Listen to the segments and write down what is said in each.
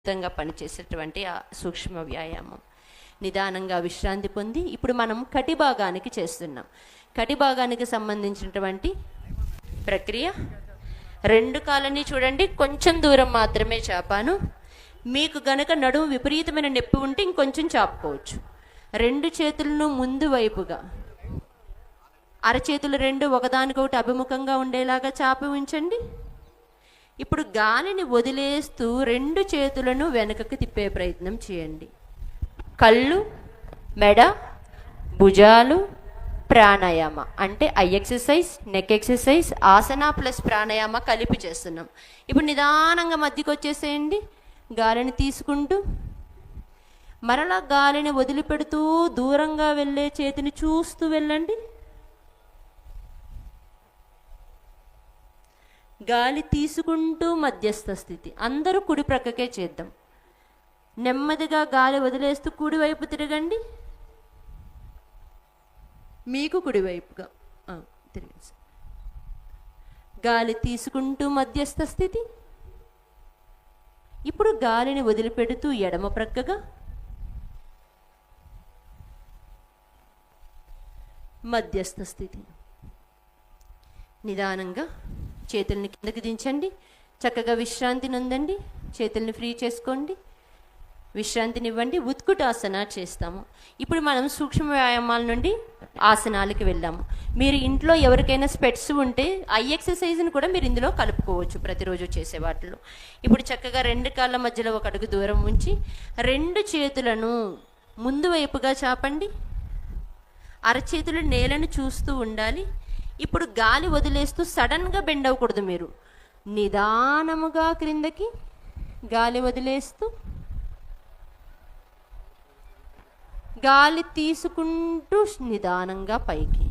అద్భుతంగా పనిచేసేటువంటి ఆ సూక్ష్మ వ్యాయామం. నిదానంగా విశ్రాంతి పొంది ఇప్పుడు మనం కటి భాగానికి చేస్తున్నాం. కటి భాగానికి సంబంధించినటువంటి ప్రక్రియ. రెండు కాళ్ళని చూడండి, కొంచెం దూరం మాత్రమే చాపాను. మీకు గనక నడుము విపరీతమైన నొప్పి ఉంటే ఇంకొంచెం చాపుకోవచ్చు. రెండు చేతులను ముందు వైపుగా, అరచేతులు రెండు ఒకదానికొకటి అభిముఖంగా ఉండేలాగా చాపి ఉంచండి. ఇప్పుడు గాలిని వదిలేస్తూ రెండు చేతులను వెనకకి తిప్పే ప్రయత్నం చేయండి. కళ్ళు, మెడ, భుజాలు, ప్రాణాయామ అంటే I exercise, neck exercise, Haasan plus pranayama కలిపి చేస్తున్నాం. ఇప్పుడు నిదానంగా మధ్యకి వచ్చేసేయండి. గాలిని తీసుకుంటూ మరలా గాలిని వదిలిపెడుతూ దూరంగా వెళ్ళే చేతిని చూస్తూ వెళ్ళండి. గాలి తీసుకుంటూ మధ్యస్థ స్థితి. అందరూ కుడి ప్రక్కకే చేద్దాం. నెమ్మదిగా గాలి వదిలేస్తూ కుడివైపు తిరగండి. మీకు కుడివైపుగా తిరిగి గాలి తీసుకుంటూ మధ్యస్థ స్థితి. ఇప్పుడు గాలిని వదిలిపెడుతూ ఎడమ ప్రక్కగా, మధ్యస్థ స్థితి. నిదానంగా చేతుల్ని కిందకి దించండి. చక్కగా విశ్రాంతి నొందండి. చేతుల్ని ఫ్రీ చేసుకోండి. విశ్రాంతినివ్వండి. ఉత్కుటాసన చేస్తాము. ఇప్పుడు మనం సూక్ష్మ వ్యాయామాల నుండి ఆసనాలకి వెళ్ళాము. మీరు ఇంట్లో ఎవరికైనా స్పెట్స్ ఉంటే ఐ ఎక్సర్సైజ్ని కూడా మీరు ఇందులో కలుపుకోవచ్చు ప్రతిరోజు చేసే వాటిలో. ఇప్పుడు చక్కగా రెండు కాళ్ళ మధ్యలో ఒక అడుగు దూరం ఉంచి రెండు చేతులను ముందు వైపుగా చాపండి. అరచేతులు నేలను చూస్తూ ఉండాలి. ఇప్పుడు గాలి వదిలేస్తూ సడన్గా బెండ్ అవ్వకూడదు. మీరు నిదానముగా క్రిందకి గాలి వదిలేస్తూ గాలి తీసుకుంటూ నిదానంగా పైకి.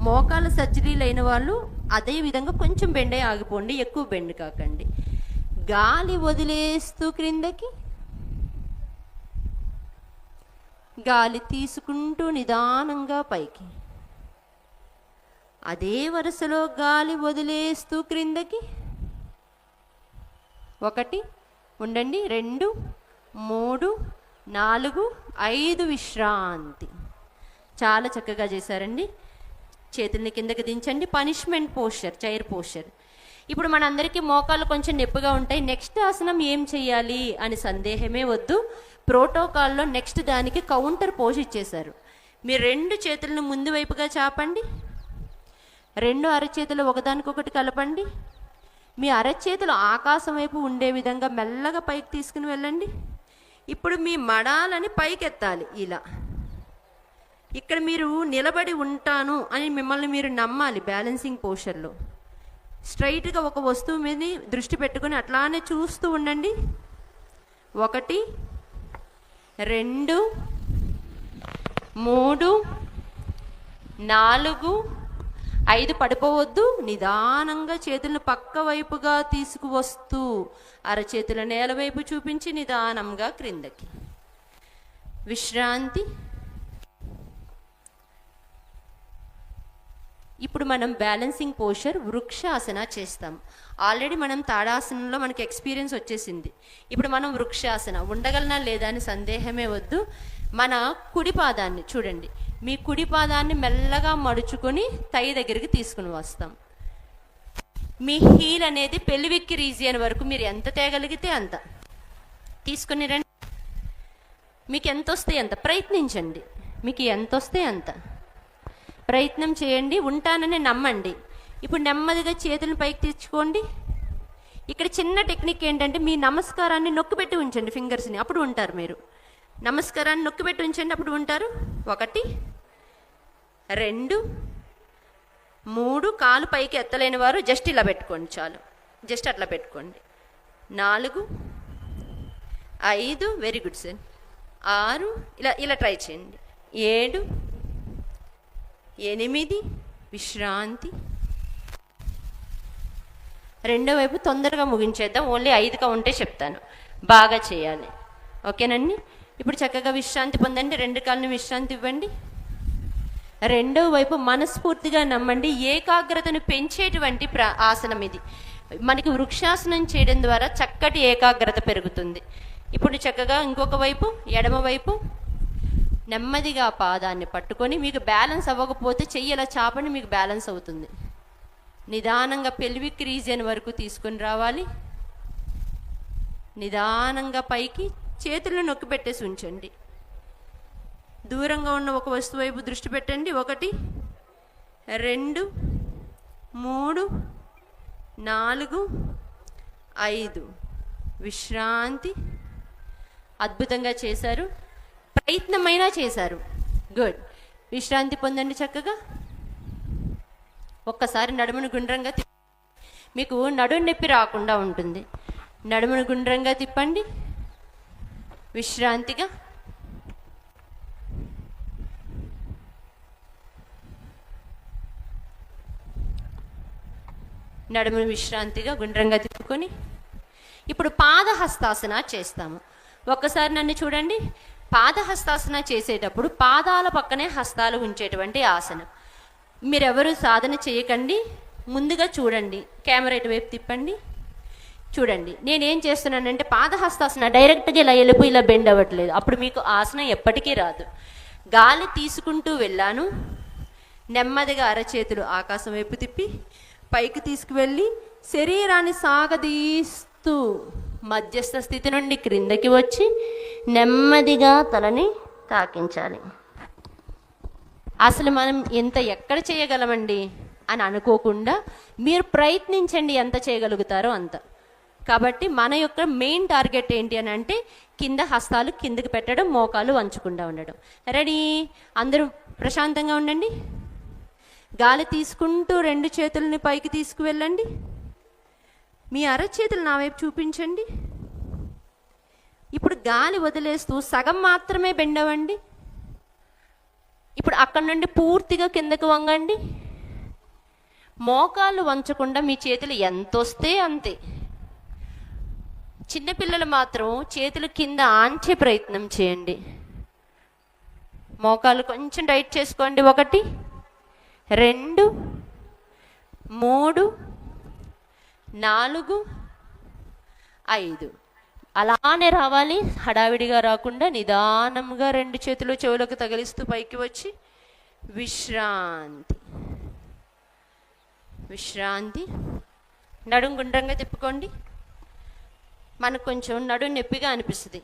మోకాల సర్జరీలు అయిన వాళ్ళు అదే విధంగా కొంచెం బెండే ఆగిపోండి, ఎక్కువ బెండ్ కాకండి. గాలి వదిలేస్తూ క్రిందకి, గాలి తీసుకుంటూ నిదానంగా పైకి. అదే వరుసలో గాలి వదిలేస్తూ క్రిందకి. 1 ఉండండి, 2, 3, 4, 5 విశ్రాంతి. చాలా చక్కగా చేశారండి. చేతుల్ని కిందకి దించండి. Punishment posture, chair posture. ఇప్పుడు మనందరికీ మోకాళ్ళు కొంచెం నొప్పిగా ఉంటాయి. నెక్స్ట్ ఆసనం ఏం చేయాలి అని సందేహమే వద్దు. ప్రోటోకాల్లో నెక్స్ట్ దానికి కౌంటర్ పోజ్ ఇచ్చేశారు. మీరు రెండు చేతులను ముందు వైపుగా చాపండి. రెండు అరచేతులు ఒకదానికొకటి కలపండి. మీ అరచేతులు ఆకాశం వైపు ఉండే విధంగా మెల్లగా పైకి తీసుకుని వెళ్ళండి. ఇప్పుడు మీ మడాలని పైకి ఎత్తాలి. ఇలా ఇక్కడ మీరు నిలబడి ఉంటాను అని మిమ్మల్ని మీరు నమ్మాలి. బ్యాలెన్సింగ్ పోస్చర్లో స్ట్రైట్గా ఒక వస్తువు మీద దృష్టి పెట్టుకొని అట్లానే చూస్తూ ఉండండి. 1, 2, 3, 4, 5 పడిపోవద్దు. నిదానంగా చేతులను పక్క వైపుగా తీసుకువస్తూ అరచేతుల నేల వైపు చూపించి నిదానంగా క్రిందకి. విశ్రాంతి. ఇప్పుడు మనం బ్యాలెన్సింగ్ పోస్చర్ వృక్షాసన చేస్తాం. ఆల్రెడీ మనం తాడాసనంలో మనకి ఎక్స్పీరియన్స్ వచ్చేసింది. ఇప్పుడు మనం వృక్షాసన ఉండగలనా లేదా అని సందేహమే వద్దు. మన కుడి పాదాన్ని చూడండి. మీ కుడి పాదాన్ని మెల్లగా మడుచుకొని తై దగ్గరికి తీసుకుని వస్తాం. మీ హీల్ అనేది పెల్విక్ రీజియన్ వరకు మీరు ఎంత తేగలిగితే అంత తీసుకుని రండి. మీకు ఎంత వస్తే అంత ప్రయత్నించండి. మీకు ఎంత వస్తే అంత ప్రయత్నం చేయండి. ఉంటానని నమ్మండి. ఇప్పుడు నెమ్మదిగా చేతులను పైకి తెచ్చుకోండి. ఇక్కడ చిన్న టెక్నిక్ ఏంటంటే మీ నమస్కారాన్ని నొక్కిపెట్టి ఉంచండి. ఫింగర్స్ని, అప్పుడు ఉంటారు. మీరు నమస్కారాన్ని నొక్కిపెట్టి ఉంచండి, అప్పుడు ఉంటారు. 1, 2, 3, కాలు పైకి ఎత్తలేని వారు జస్ట్ ఇలా పెట్టుకోండి, చాలు. జస్ట్ అట్లా పెట్టుకోండి. 4, 5, వెరీ గుడ్ సార్. 6, ఇలా ట్రై చేయండి. 7, 8, విశ్రాంతి. రెండో వైపు తొందరగా ముగించేద్దాం. ఓన్లీ 5గా ఉంటే చెప్తాను. బాగా చేయాలి, ఓకేనండి. ఇప్పుడు చక్కగా విశ్రాంతి పొందండి. రెండు కాళ్ళని విశ్రాంతి ఇవ్వండి. రెండో వైపు మనస్ఫూర్తిగా నమ్మండి. ఏకాగ్రతను పెంచేటువంటి ఆసనం ఇది. మనకి వృక్షాసనం చేయడం ద్వారా చక్కటి ఏకాగ్రత పెరుగుతుంది. ఇప్పుడు చక్కగా ఇంకొక వైపు, ఎడమ వైపు నెమ్మదిగా పాదాన్ని పట్టుకొని, మీకు బ్యాలెన్స్ అవ్వకపోతే చెయ్యి ఇలా చాపండి, మీకు బ్యాలెన్స్ అవుతుంది. నిదానంగా పెల్విక్ రీజియన్ వరకు తీసుకొని రావాలి. నిదానంగా పైకి చేతులను నొక్కి పెట్టేసి ఉంచండి. దూరంగా ఉన్న ఒక వస్తువు వైపు దృష్టి పెట్టండి. 1 2 3 4 5. విశ్రాంతి. అద్భుతంగా చేశారు, ప్రయత్నమైనా చేశారు. గుడ్. విశ్రాంతి పొందండి చక్కగా. ఒక్కసారి నడుమును గుండ్రంగా మీకు నడుము నొప్పి రాకుండా ఉంటుంది. నడుమును గుండ్రంగా తిప్పండి విశ్రాంతిగా. నడుమును విశ్రాంతిగా గుండ్రంగా తిప్పుకొని ఇప్పుడు పాదహస్తాసన చేస్తాము. ఒక్కసారి నన్ను చూడండి. పాదహస్తాసన చేసేటప్పుడు పాదాల పక్కనే హస్తాలు ఉంచేటువంటి ఆసనం. మీరెవరు సాధన చేయకండి, ముందుగా చూడండి. కెమెరా ఇటువైపు తిప్పండి, చూడండి. నేనేం చేస్తున్నానంటే పాదహస్తాసన డైరెక్ట్గా ఇలా వెళ్ళిపోయి ఇలా బెండ్ అవ్వట్లేదు. అప్పుడు మీకు ఆసనం ఎప్పటికీ రాదు. గాలి తీసుకుంటూ వెళ్ళాను. నెమ్మదిగా అరచేతులు ఆకాశం వైపు తిప్పి పైకి తీసుకువెళ్ళి శరీరాన్ని సాగదీస్తూ మధ్యస్థ స్థితి నుండి క్రిందకి వచ్చి నెమ్మదిగా తలని తాకించాలి. అసలు మనం ఎక్కడ చేయగలమండి అని అనుకోకుండా మీరు ప్రయత్నించండి, ఎంత చేయగలుగుతారో అంత. కాబట్టి మన యొక్క మెయిన్ టార్గెట్ ఏంటి అని అంటే కింద హస్తాలు కిందకి పెట్టడం, మోకాలు వంచకుండా ఉండడం. రెడీ? అందరూ ప్రశాంతంగా ఉండండి. గాలి తీసుకుంటూ 2 చేతులని పైకి తీసుకువెళ్ళండి. మీ అరచేతులు నా వైపు చూపించండి. ఇప్పుడు గాలి వదిలేస్తూ సగం మాత్రమే బెండ్ అవ్వండి. ఇప్పుడు అక్కడ నుండి పూర్తిగా కిందకు వంగండి. మోకాళ్ళు వంచకుండా మీ చేతులు ఎంత వస్తే అంతే. చిన్నపిల్లలు మాత్రం చేతులు కింద ఆంచే ప్రయత్నం చేయండి. మోకాళ్ళు కొంచెం టైట్ చేసుకోండి. 1 2 3 4 5. అలానే రావాలి, హడావిడిగా రాకుండా నిదానంగా 2 చేతులు చెవులకు తగిలిస్తూ పైకి వచ్చి విశ్రాంతి. విశ్రాంతి. నడుం గుండ్రంగా తిప్పుకోండి. మనకు కొంచెం నడుం నొప్పిగా అనిపిస్తుంది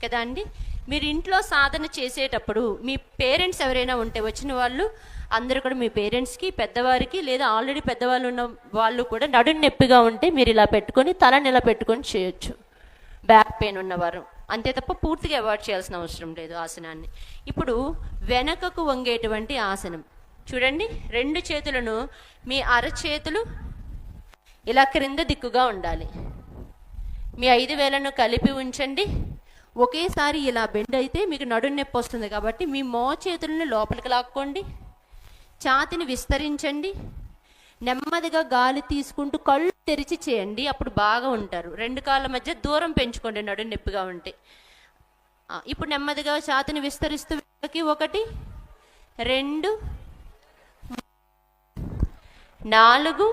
కదా అండి. మీరు ఇంట్లో సాధన చేసేటప్పుడు మీ పేరెంట్స్ ఎవరైనా ఉంటే, వచ్చిన వాళ్ళు అందరూ కూడా మీ పేరెంట్స్కి, పెద్దవారికి, లేదా ఆల్రెడీ పెద్దవాళ్ళు ఉన్న వాళ్ళు కూడా నడుం నొప్పిగా ఉంటే మీరు ఇలా పెట్టుకొని తలని ఇలా పెట్టుకొని చేయొచ్చు, బ్యాక్ పెయిన్ ఉన్నవారు. అంతే తప్ప పూర్తిగా అవాయిడ్ చేయాల్సిన అవసరం లేదు ఆసనాన్ని. ఇప్పుడు వెనకకు వంగేటువంటి ఆసనం చూడండి. 2 చేతులను మీ అరచేతులు ఇలా క్రింద దిక్కుగా ఉండాలి. మీ 5 వేలను కలిపి ఉంచండి. ఒకేసారి ఇలా బెండ్ అయితే మీకు నడుం నొప్పి వస్తుంది కాబట్టి మీ మోచేతులను లోపలికి లాక్కోండి. ఛాతిని విస్తరించండి. నెమ్మదిగా గాలి తీసుకుంటూ కళ్ళు తెరిచి చేయండి, అప్పుడు బాగా ఉంటారు. 2 కాళ్ళ మధ్య దూరం పెంచుకోండి నడుం నొప్పిగా ఉంటే. ఇప్పుడు నెమ్మదిగా ఛాతిని విస్తరిస్తూ 1 2 4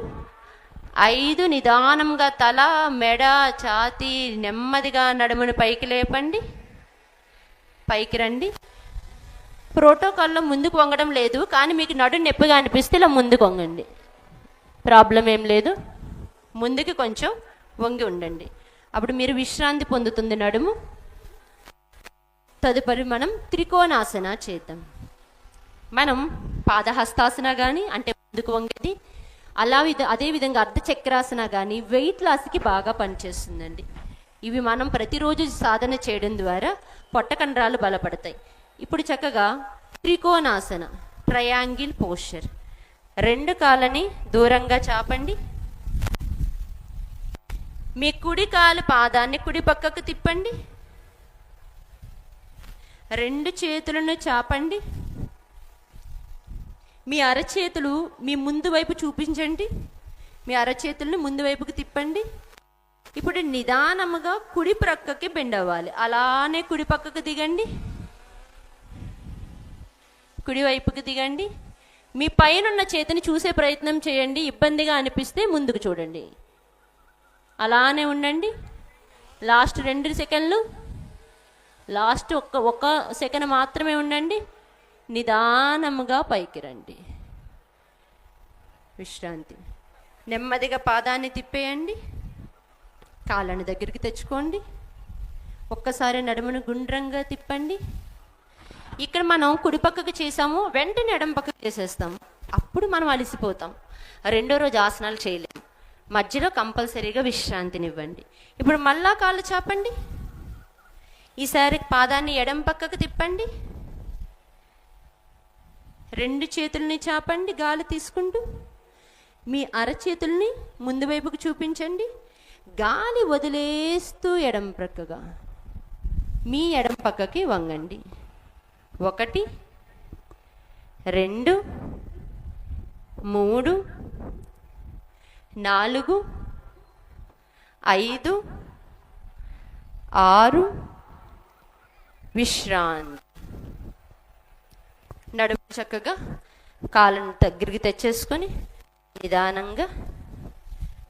5. నిదానంగా తల, మెడ, ఛాతీ నెమ్మదిగా నడుమును పైకి లేపండి. పైకి రండి. ప్రోటోకాల్లో ముందుకు వంగడం లేదు, కానీ మీకు నడుము నొప్పిగా అనిపిస్తే ఇలా ముందుకు వంగండి, ప్రాబ్లం ఏం లేదు. ముందుకి కొంచెం వంగి ఉండండి, అప్పుడు మీరు విశ్రాంతి పొందుతుంది నడుము. తదుపరి మనం త్రికోణాసన చేద్దాం. మనం పాదహస్తాసన కానీ అంటే ముందుకు వంగేది, అదేవిధంగా అర్ధచక్రాసన కానీ వెయిట్ లాస్కి బాగా పనిచేస్తుందండి. ఇవి మనం ప్రతిరోజు సాధన చేయడం ద్వారా పొట్ట కండరాలు బలపడతాయి. ఇప్పుడు చక్కగా త్రికోణాసన, ట్రయాంగిల్ పోస్చర్. 2 కాళ్ళని దూరంగా చాపండి. మీ కుడి కాలు పాదాన్ని కుడి పక్కకు తిప్పండి. 2 చేతులను చాపండి. మీ అరచేతులు మీ ముందు వైపు చూపించండి. మీ అరచేతులను ముందు వైపుకి తిప్పండి. ఇప్పుడు నిదానముగా కుడి ప్రక్కకి బెండ్ అవ్వాలి. అలానే కుడి పక్కకు దిగండి, కుడి వైపుకి దిగండి. మీ పైనున్న చేతిని చూసే ప్రయత్నం చేయండి. ఇబ్బందిగా అనిపిస్తే ముందుకు చూడండి. అలానే ఉండండి. లాస్ట్ 2 సెకండ్లు, లాస్ట్ ఒక్క సెకండ్ మాత్రమే ఉండండి. నిదానముగా పైకి రండి. విశ్రాంతి. నెమ్మదిగా పాదాన్ని తిప్పేయండి, కాళ్ళని దగ్గరికి తెచ్చుకోండి. ఒక్కసారి నడుమును గుండ్రంగా తిప్పండి. ఇక్కడ మనం కుడి పక్కకు చేసాము, వెంటనే ఎడమ పక్కకు చేసేస్తాము, అప్పుడు మనం అలసిపోతాం. రెండో రోజు ఆసనాలు చేయలేము. మధ్యలో కంపల్సరీగా విశ్రాంతినివ్వండి. ఇప్పుడు మళ్ళా కాళ్ళు చాపండి. ఈసారి పాదాన్ని ఎడమ పక్కకు తిప్పండి. 2 చేతుల్ని చాపండి గాలి తీసుకుంటూ. మీ అరచేతుల్ని ముందు వైపుకు చూపించండి. గాలి వదిలేస్తూ ఎడమ ప్రక్కగా మీ ఎడమ పక్కకి వంగండి. 1 2 3 4 5 6 విశ్రాంతి. నడుము చక్కగా కాళ్ళను దగ్గరికి తెచ్చేసుకొని నిదానంగా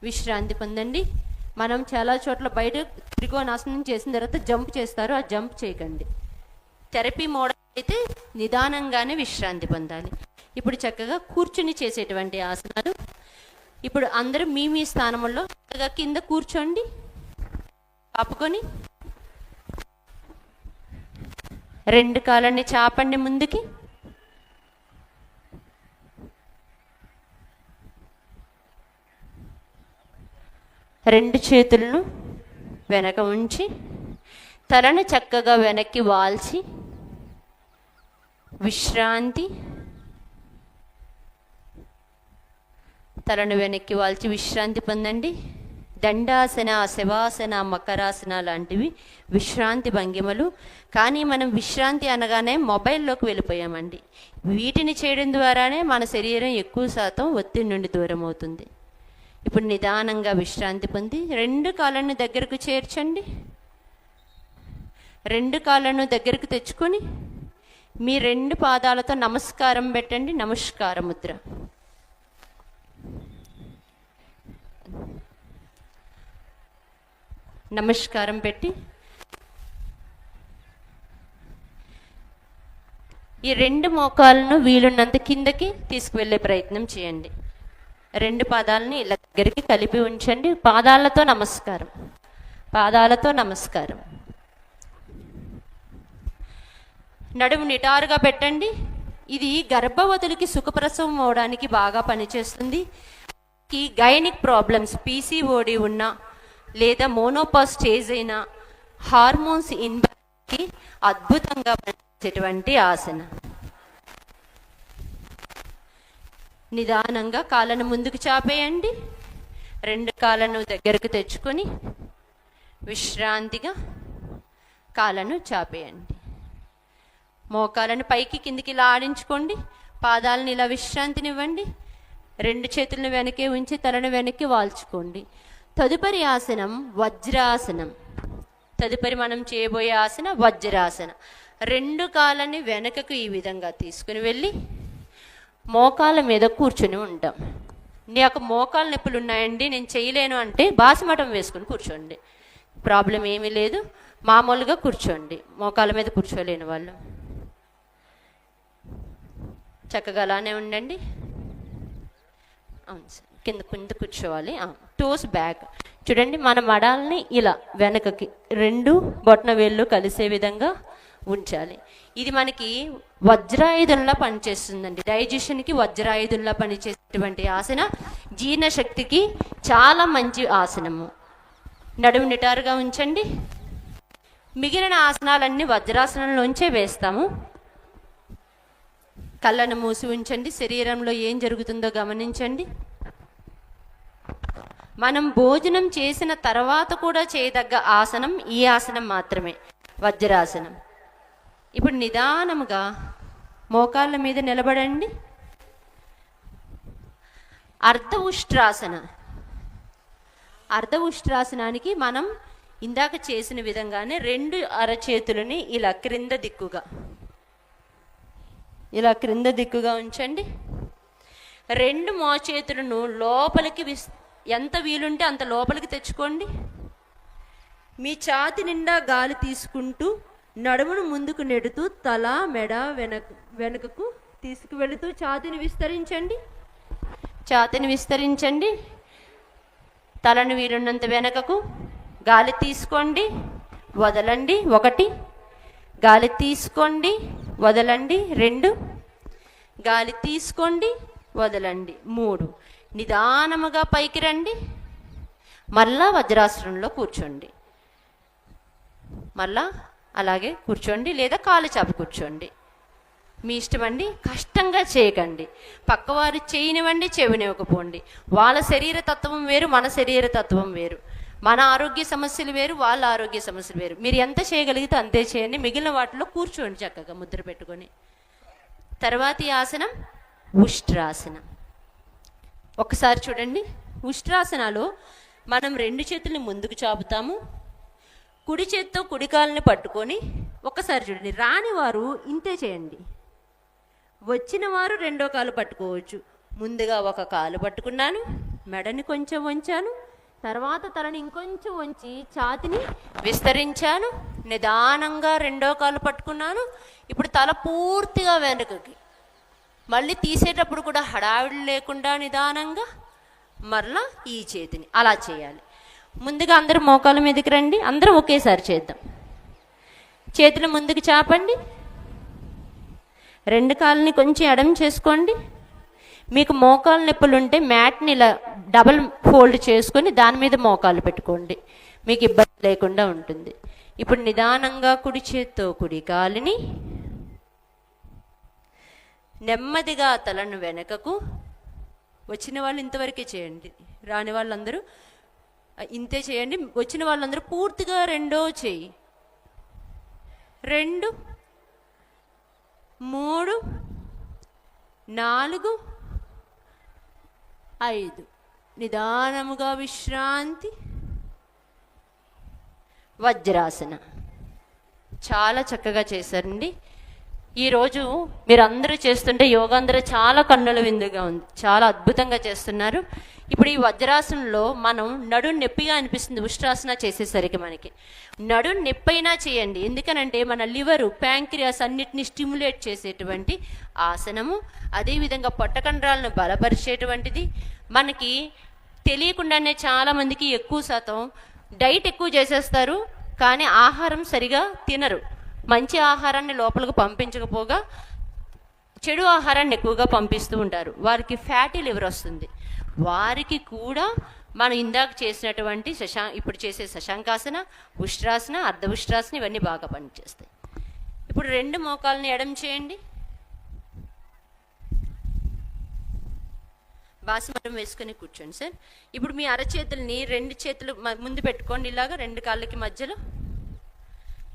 విశ్రాంతి పొందండి. మనం చాలా చోట్ల బయట త్రికోణాసనం చేసిన తర్వాత జంప్ చేస్తారు, ఆ జంప్ చేయకండి. థెరపీ మోడల్ అయితే నిదానంగానే విశ్రాంతి పొందాలి. ఇప్పుడు చక్కగా కూర్చుని చేసేటువంటి ఆసనాలు. ఇప్పుడు అందరూ మీ స్థానంలో చక్కగా కింద కూర్చోండి, ఆపుకొని 2 కాళ్ళని చాపండి ముందుకి. రెండు చేతులను వెనక ఉంచి తలను చక్కగా వెనక్కి వాల్చి విశ్రాంతి. తలను వెనక్కి వాల్చి విశ్రాంతి పొందండి. దండాసన, శవాసన, మకరాసన లాంటివి విశ్రాంతి భంగిమలు. కానీ మనం విశ్రాంతి అనగానే మొబైల్లోకి వెళ్ళిపోయామండి. వీటిని చేయడం ద్వారానే మన శరీరం ఎక్కువ శాతం ఒత్తిడి నుండి దూరం అవుతుంది. ఇప్పుడు నిదానంగా విశ్రాంతి పొంది 2 కాళ్ళను దగ్గరకు చేర్చండి. 2 కాళ్ళను దగ్గరకు తెచ్చుకొని మీ 2 పాదాలతో నమస్కారం పెట్టండి. నమస్కార ముద్ర. నమస్కారం పెట్టి ఈ 2 మోకాలను వీలున్నంత కిందకి తీసుకువెళ్ళే ప్రయత్నం చేయండి. 2 పాదాలని ఇలా దగ్గరికి కలిపి ఉంచండి. పాదాలతో నమస్కారం, పాదాలతో నమస్కారం. నడుము నిటారుగా పెట్టండి. ఇది గర్భవతులకి సుఖప్రసవం అవడానికి బాగా పనిచేస్తుంది. ఈ గైనిక్ ప్రాబ్లమ్స్, పీసీఓడి ఉన్నా లేదా మోనోపాజ్ స్టేజ్ అయినా, హార్మోన్స్ ఇన్బాలెన్స్కి అద్భుతంగా పనిచేసేటువంటి ఆసన. నిదానంగా కాళ్ళను ముందుకు చాపేయండి. 2 కాళ్ళను దగ్గరకు తెచ్చుకొని విశ్రాంతిగా కాళ్ళను చాపేయండి. మోకాలను పైకి కిందికి ఇలా ఆడించుకోండి. పాదాలను ఇలా విశ్రాంతినివ్వండి. 2 చేతులను వెనకే ఉంచి తలను వెనక్కి వాల్చుకోండి. తదుపరి ఆసనం వజ్రాసనం. తదుపరి మనం చేయబోయే ఆసన వజ్రాసన. 2 కాళ్ళని వెనకకు ఈ విధంగా తీసుకుని వెళ్ళి మోకాళ్ళ మీద కూర్చొని ఉంటాం. నాకు మోకాళ్ళ నొప్పులు ఉన్నాయండి, నేను చేయలేను అంటే బాసిమటం వేసుకుని కూర్చోండి, ప్రాబ్లం ఏమీ లేదు. మామూలుగా కూర్చోండి, మోకాళ్ళ మీద కూర్చోలేని వాళ్ళు చక్కగా అలానే ఉండండి. అవును సార్, కింద కూర్చోవాలి. టోస్ బ్యాక్ చూడండి. మన మడాల్ని ఇలా వెనకకి 2 బొటన వేళ్ళు కలిసే విధంగా ఉంచాలి. ఇది మనకి వజ్రాయుధంలా పనిచేస్తుందండి. డైజెషన్కి వజ్రాయుధంలా పనిచేసేటువంటి ఆసన. జీర్ణశక్తికి చాలా మంచి ఆసనము. నడుము నిటారుగా ఉంచండి. మిగిలిన ఆసనాలన్నీ వజ్రాసనంలోంచే వేస్తాము. కళ్ళను మూసి ఉంచండి. శరీరంలో ఏం జరుగుతుందో గమనించండి. మనం భోజనం చేసిన తర్వాత కూడా చేయదగ్గ ఆసనం ఈ ఆసనం మాత్రమే, వజ్రాసనం. ఇప్పుడు నిదానముగా మోకాళ్ళ మీద నిలబడండి. అర్ధ ఉష్ట్రాసన. అర్ధ ఉష్ట్రాసనానికి మనం ఇందాక చేసిన విధంగానే 2 అరచేతులని ఇలా క్రింద దిక్కుగా ఉంచండి. 2 మోచేతులను లోపలికి ఎంత వీలుంటే అంత లోపలికి తెచ్చుకోండి. మీ ఛాతి నిండా గాలి తీసుకుంటూ నడుమును ముందుకు నెడుతూ తల మెడ వెనుకకు తీసుకువెళుతూ ఛాతిని విస్తరించండి. ఛాతిని విస్తరించండి. తలను వీలున్నంత వెనకకు గాలి తీసుకోండి, వదలండి. 1, గాలి తీసుకోండి, వదలండి. 2, గాలి తీసుకోండి, వదలండి. 3, నిదానముగా పైకి రండి. మళ్ళా వజ్రాసనంలో కూర్చోండి. మళ్ళా అలాగే కూర్చోండి, లేదా కాలు చాపి కూర్చోండి. మీ ఇష్టమండి. కష్టంగా చేయకండి. పక్కవారు చేయనివ్వండి, చెవినివ్వకపోండి. వాళ్ళ శరీర తత్వం వేరు, మన శరీర తత్వం వేరు. మన ఆరోగ్య సమస్యలు వేరు, వాళ్ళ ఆరోగ్య సమస్యలు వేరు. మీరు ఎంత చేయగలిగితే అంతే చేయండి. మిగిలిన వాటిలో కూర్చోండి చక్కగా ముద్ర పెట్టుకొని. తర్వాతి ఆసనం ఉష్ట్రాసనం. ఒకసారి చూడండి. ఉష్ట్రాసనాలో మనం 2 చేతుల్ని ముందుకు చాపుతాము. కుడి చేత్తో కుడి కాలుని పట్టుకొని ఒకసారి చూడండి. రాని వారు ఇంతే చేయండి. వచ్చిన వారు 2వ కాలు పట్టుకోవచ్చు. ముందుగా 1 కాలు పట్టుకున్నాను, మెడని కొంచెం వంచాను, తర్వాత తలని ఇంకొంచెం వంచి ఛాతిని విస్తరించాను. నిదానంగా 2వ కాలు పట్టుకున్నాను. ఇప్పుడు తల పూర్తిగా వెనుకకి. మళ్ళీ తీసేటప్పుడు కూడా హడావిడి లేకుండా నిదానంగా మరలా ఈ చేతిని అలా చేయాలి. ముందుగా అందరూ మోకాళ్ళ మీదకి రండి. అందరం ఒకేసారి చేద్దాం. చేతులు ముందుకు చాపండి. 2 కాళ్ళని కొంచెం ఎడం చేసుకోండి. మీకు మోకాలు నొప్పులు ఉంటే మ్యాట్ని ఇలా డబల్ ఫోల్డ్ చేసుకొని దాని మీద మోకాలు పెట్టుకోండి. మీకు ఇబ్బంది లేకుండా ఉంటుంది. ఇప్పుడు నిదానంగా కుడి చేత్తో కుడి కాలిని నెమ్మదిగా తలను వెనకకు. వచ్చిన వాళ్ళు ఇంతవరకే చేయండి. రాని వాళ్ళందరూ ఇంతే చేయండి. వచ్చిన వాళ్ళందరూ పూర్తిగా 2వ చేయి. 2, 3, 4, 5. నిదానముగా విశ్రాంతి. వజ్రాసన. చాలా చక్కగా చేశారండి. ఈరోజు మీరు అందరూ చేస్తుంటే యోగా అందరూ చాలా కన్నుల విందుగా ఉంది. చాలా అద్భుతంగా చేస్తున్నారు. ఇప్పుడు ఈ వజ్రాసనంలో మనం నడుం నొప్పిగా అనిపిస్తుంది ఉష్ట్రాసన చేసేసరికి. మనకి నడుం నొప్పైనా చేయండి. ఎందుకనంటే మన లివరు, ప్యాంక్రియాస్ అన్నిటిని స్టిమ్యులేట్ చేసేటువంటి ఆసనము. అదేవిధంగా పొట్టకండ్రాలను బలపరిచేటువంటిది. మనకి తెలియకుండానే చాలామందికి ఎక్కువ శాతం డైట్ ఎక్కువ చేసేస్తారు, కానీ ఆహారం సరిగా తినరు. మంచి ఆహారాన్ని లోపలికి పంపించకపోగా చెడు ఆహారాన్ని ఎక్కువగా పంపిస్తూ ఉంటారు. వారికి ఫ్యాటీ లివర్ వస్తుంది. వారికి కూడా మనం ఇందాక చేసినటువంటి ఇప్పుడు చేసే శశాంకాసన, ఉష్ట్రాసన, అర్ధ ఉష్ట్రాసన ఇవన్నీ బాగా పనిచేస్తాయి. ఇప్పుడు 2 మోకాలని ఎడం చేయండి. బాసిమటం వేసుకొని కూర్చోండి సార్. ఇప్పుడు మీ అరచేతుల్ని 2 చేతులు ముందు పెట్టుకోండి, ఇలాగా 2 కాళ్ళకి మధ్యలో.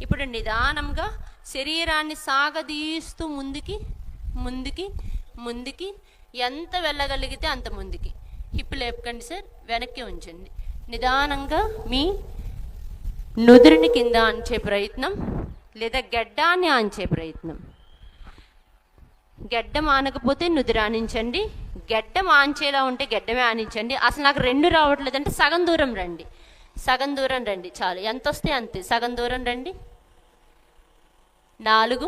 ఇప్పుడు నిదానంగా శరీరాన్ని సాగదీస్తూ ముందుకి ముందుకి ముందుకి ఎంత వెళ్ళగలిగితే అంత ముందుకి. హిప్ లేపకండి సార్, వెనక్కి ఉంచండి. నిదానంగా మీ నుదురుని కింద ఆంచే ప్రయత్నం, లేదా గెడ్డాన్ని ఆంచే ప్రయత్నం. గెడ్డం ఆనకపోతే నుదురు ఆనించండి. గెడ్డం ఆంచేలా ఉంటే గెడ్డమే ఆనించండి. అసలు నాకు 2 రావట్లేదంటే సగం దూరం రండి. సగం దూరం రండి చాలు. ఎంత వస్తే అంతే. సగం దూరం రండి. 4,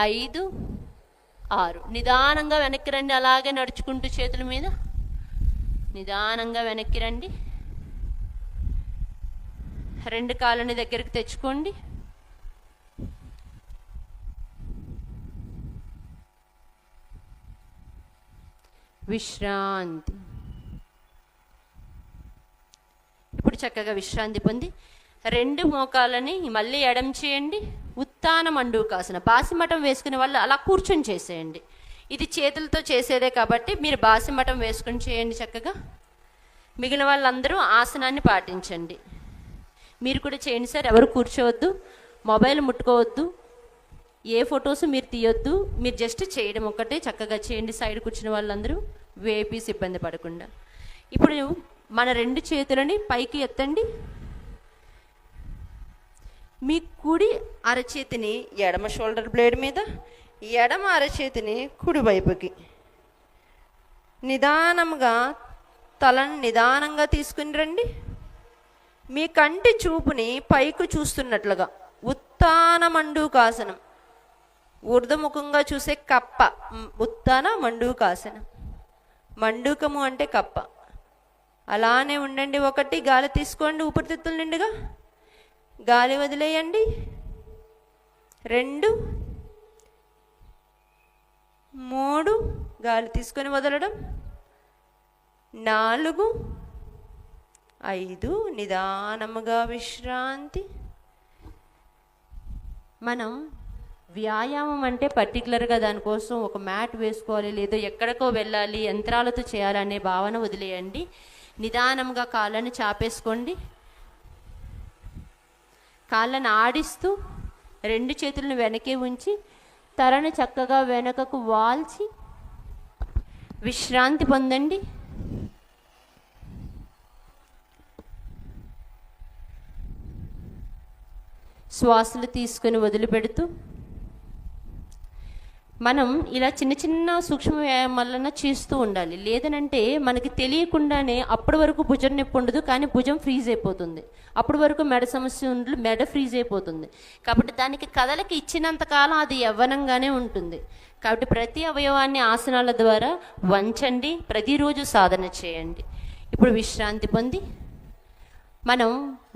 5, 6. నిదానంగా వెనక్కి రండి. అలాగే నడుచుకుంటూ చేతుల మీద నిదానంగా వెనక్కి రండి. 2 కాళ్ళని దగ్గరికి తెచ్చుకోండి. విశ్రాంతి. ఇప్పుడు చక్కగా విశ్రాంతి పొంది 2 మోకాలని మళ్ళీ ఎడం చేయండి. ఉత్తాన మండూకాసన. బాసిమటం వేసుకునే వాళ్ళు అలా కూర్చొని చేసేయండి. ఇది చేతులతో చేసేదే కాబట్టి మీరు బాసిమటం వేసుకొని చేయండి చక్కగా. మిగిలిన వాళ్ళందరూ ఆసనాన్ని పాటించండి. మీరు కూడా చేయండి సార్. ఎవరు కూర్చోవద్దు, మొబైల్ ముట్టుకోవద్దు, ఏ ఫొటోస్ మీరు తీయొద్దు. మీరు జస్ట్ చేయడం ఒక్కటే చక్కగా చేయండి. సైడ్ కూర్చున్న వాళ్ళందరూ వేపీస్ ఇబ్బంది పడకుండా. ఇప్పుడు మన 2 చేతులని పైకి ఎత్తండి. మీ కుడి అరచేతిని ఎడమ షోల్డర్ బ్లేడ్ మీద, ఎడమ అరచేతిని కుడి వైపుకి. నిదానంగా తలను నిదానంగా తీసుకుని రండి. మీ కంటి చూపుని పైకి చూస్తున్నట్లుగా. ఉత్తాన మండూకాసనం, ఊర్ధముఖంగా చూసే కప్ప. ఉత్తాన మండూకాసనం. మండూకము అంటే కప్ప. అలానే ఉండండి. 1 గాలి తీసుకోండి, ఊపిరితిత్తుల నిండుగా గాలి వదిలేయండి. 2 3 గాలి తీసుకొని వదలడం. 4 5 నిదానముగా విశ్రాంతి. మనం వ్యాయామం అంటే పర్టికులర్గా దానికోసం ఒక మ్యాట్ వేసుకోవాలి, లేదో ఎక్కడికో వెళ్ళాలి, యంత్రాలతో చేయాలనే భావన వదిలేయండి. నిదానంగా కాళ్ళని చాపేసుకోండి. కాళ్ళని ఆడిస్తూ 2 చేతులను వెనకే ఉంచి తలను చక్కగా వెనకకు వాల్చి విశ్రాంతి పొందండి. శ్వాసలు తీసుకొని వదిలిపెడుతూ మనం ఇలా చిన్న చిన్న సూక్ష్మ వ్యాయామాలన్నా చేస్తూ ఉండాలి. లేదనంటే మనకి తెలియకుండానే అప్పటి వరకు భుజం నొప్పి ఉండదు, కానీ భుజం ఫ్రీజ్ అయిపోతుంది. అప్పటి వరకు మెడ సమస్య ఉండదు, మెడ ఫ్రీజ్ అయిపోతుంది. కాబట్టి దానికి కదలకి ఇచ్చినంతకాలం అది యవ్వనంగానే ఉంటుంది. కాబట్టి ప్రతి అవయవాన్ని ఆసనాల ద్వారా వంచండి, ప్రతిరోజు సాధన చేయండి. ఇప్పుడు విశ్రాంతి పొంది మనం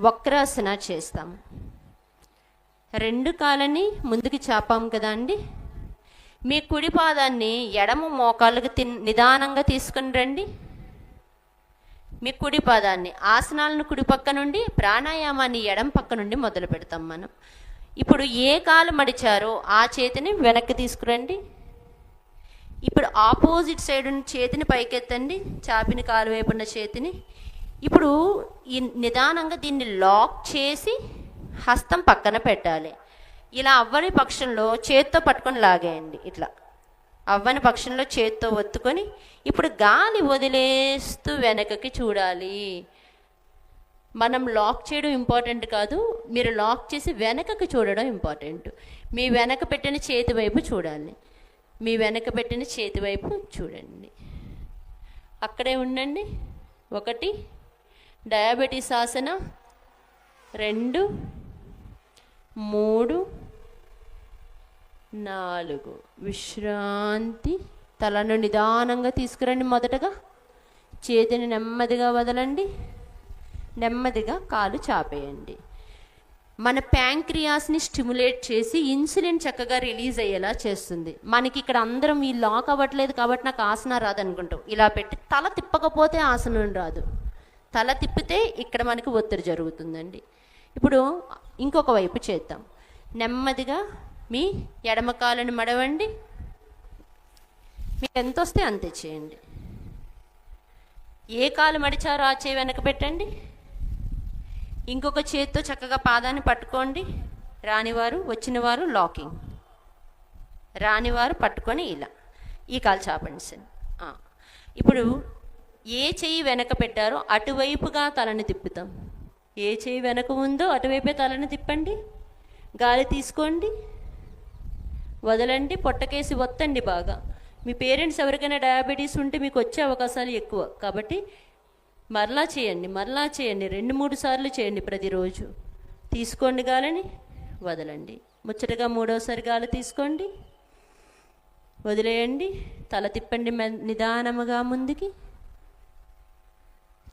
వక్రాసన చేస్తాం. 2 కాళ్ళని ముందుకు చాపాం కదా అండి. మీ కుడి పాదాన్ని ఎడమ మోకాళ్ళకి నిదానంగా తీసుకుని రండి. మీ కుడి పాదాన్ని, ఆసనాలను కుడి పక్క నుండి, ప్రాణాయామాన్ని ఎడమ పక్క నుండి మొదలు పెడతాం మనం. ఇప్పుడు ఏ కాలు మడిచారో ఆ చేతిని వెనక్కి తీసుకురండి. ఇప్పుడు ఆపోజిట్ సైడ్ చేతిని పైకెత్తండి, చాపిన కాలు వైపున్న చేతిని. ఇప్పుడు ఈ నిదానంగా దీన్ని లాక్ చేసి హస్తం పక్కన పెట్టాలి. ఇలా అవ్వని పక్షంలో చేత్తో పట్టుకొని లాగేయండి. ఇట్లా అవ్వని పక్షంలో చేత్తో ఒత్తుకొని ఇప్పుడు గాలి వదిలేస్తూ వెనకకి చూడాలి. మనం లాక్ చేయడం ఇంపార్టెంట్ కాదు, మీరు లాక్ చేసి వెనకకి చూడడం ఇంపార్టెంట్. మీ వెనక పెట్టిన చేతి వైపు చూడాలి. మీ వెనక పెట్టిన చేతి వైపు చూడండి. అక్కడే ఉండండి. 1 డయాబెటీస్ ఆసన, 2 3 4 విశ్రాంతి. తలను నిదానంగా తీసుకురండి. మొదటగా చేతిని నెమ్మదిగా వదలండి. నెమ్మదిగా కాలు చాపేయండి. మన ప్యాంక్రియాస్ని స్టిమ్యులేట్ చేసి ఇన్సులిన్ చక్కగా రిలీజ్ అయ్యేలా చేస్తుంది. మనకి ఇక్కడ అందరం ఈ లాక్ అవ్వట్లేదు కాబట్టి నాకు ఆసన రాదనుకుంటాం. ఇలా పెట్టి తల తిప్పకపోతే ఆసనం రాదు. తల తిప్పితే ఇక్కడ మనకి ఒత్తిడి జరుగుతుందండి. ఇప్పుడు ఇంకొక వైపు చేద్దాం. నెమ్మదిగా మీ ఎడమ కాలుని మడవండి. మీకు ఎంత వస్తే అంతే చేయండి. ఏ కాలు మడిచారో ఆ చేయి వెనక పెట్టండి. ఇంకొక చేతితో చక్కగా పాదాన్ని పట్టుకోండి. రానివారు, వచ్చినవారు లాకింగ్. రానివారు పట్టుకొని ఇలా ఈ కాలు చాపండి సార్. ఇప్పుడు ఏ చెయ్యి వెనక పెట్టారో అటువైపుగా తలని తిప్పుతాం. ఏ చెయ్యి వెనక ఉందో అటువైపే తలని తిప్పండి. గాలి తీసుకోండి, వదలండి, పొట్టకేసి ఒత్తండి బాగా. మీ పేరెంట్స్ ఎవరికైనా డయాబెటీస్ ఉంటే మీకు వచ్చే అవకాశాలు ఎక్కువ. కాబట్టి మరలా చేయండి, మరలా చేయండి, 2-3 సార్లు చేయండి ప్రతిరోజు. తీసుకోండి గాలిని, వదలండి. ముచ్చటగా 3వసారి గాలి తీసుకోండి, వదిలేయండి. తల తిప్పండి నిదానముగా ముందుకి.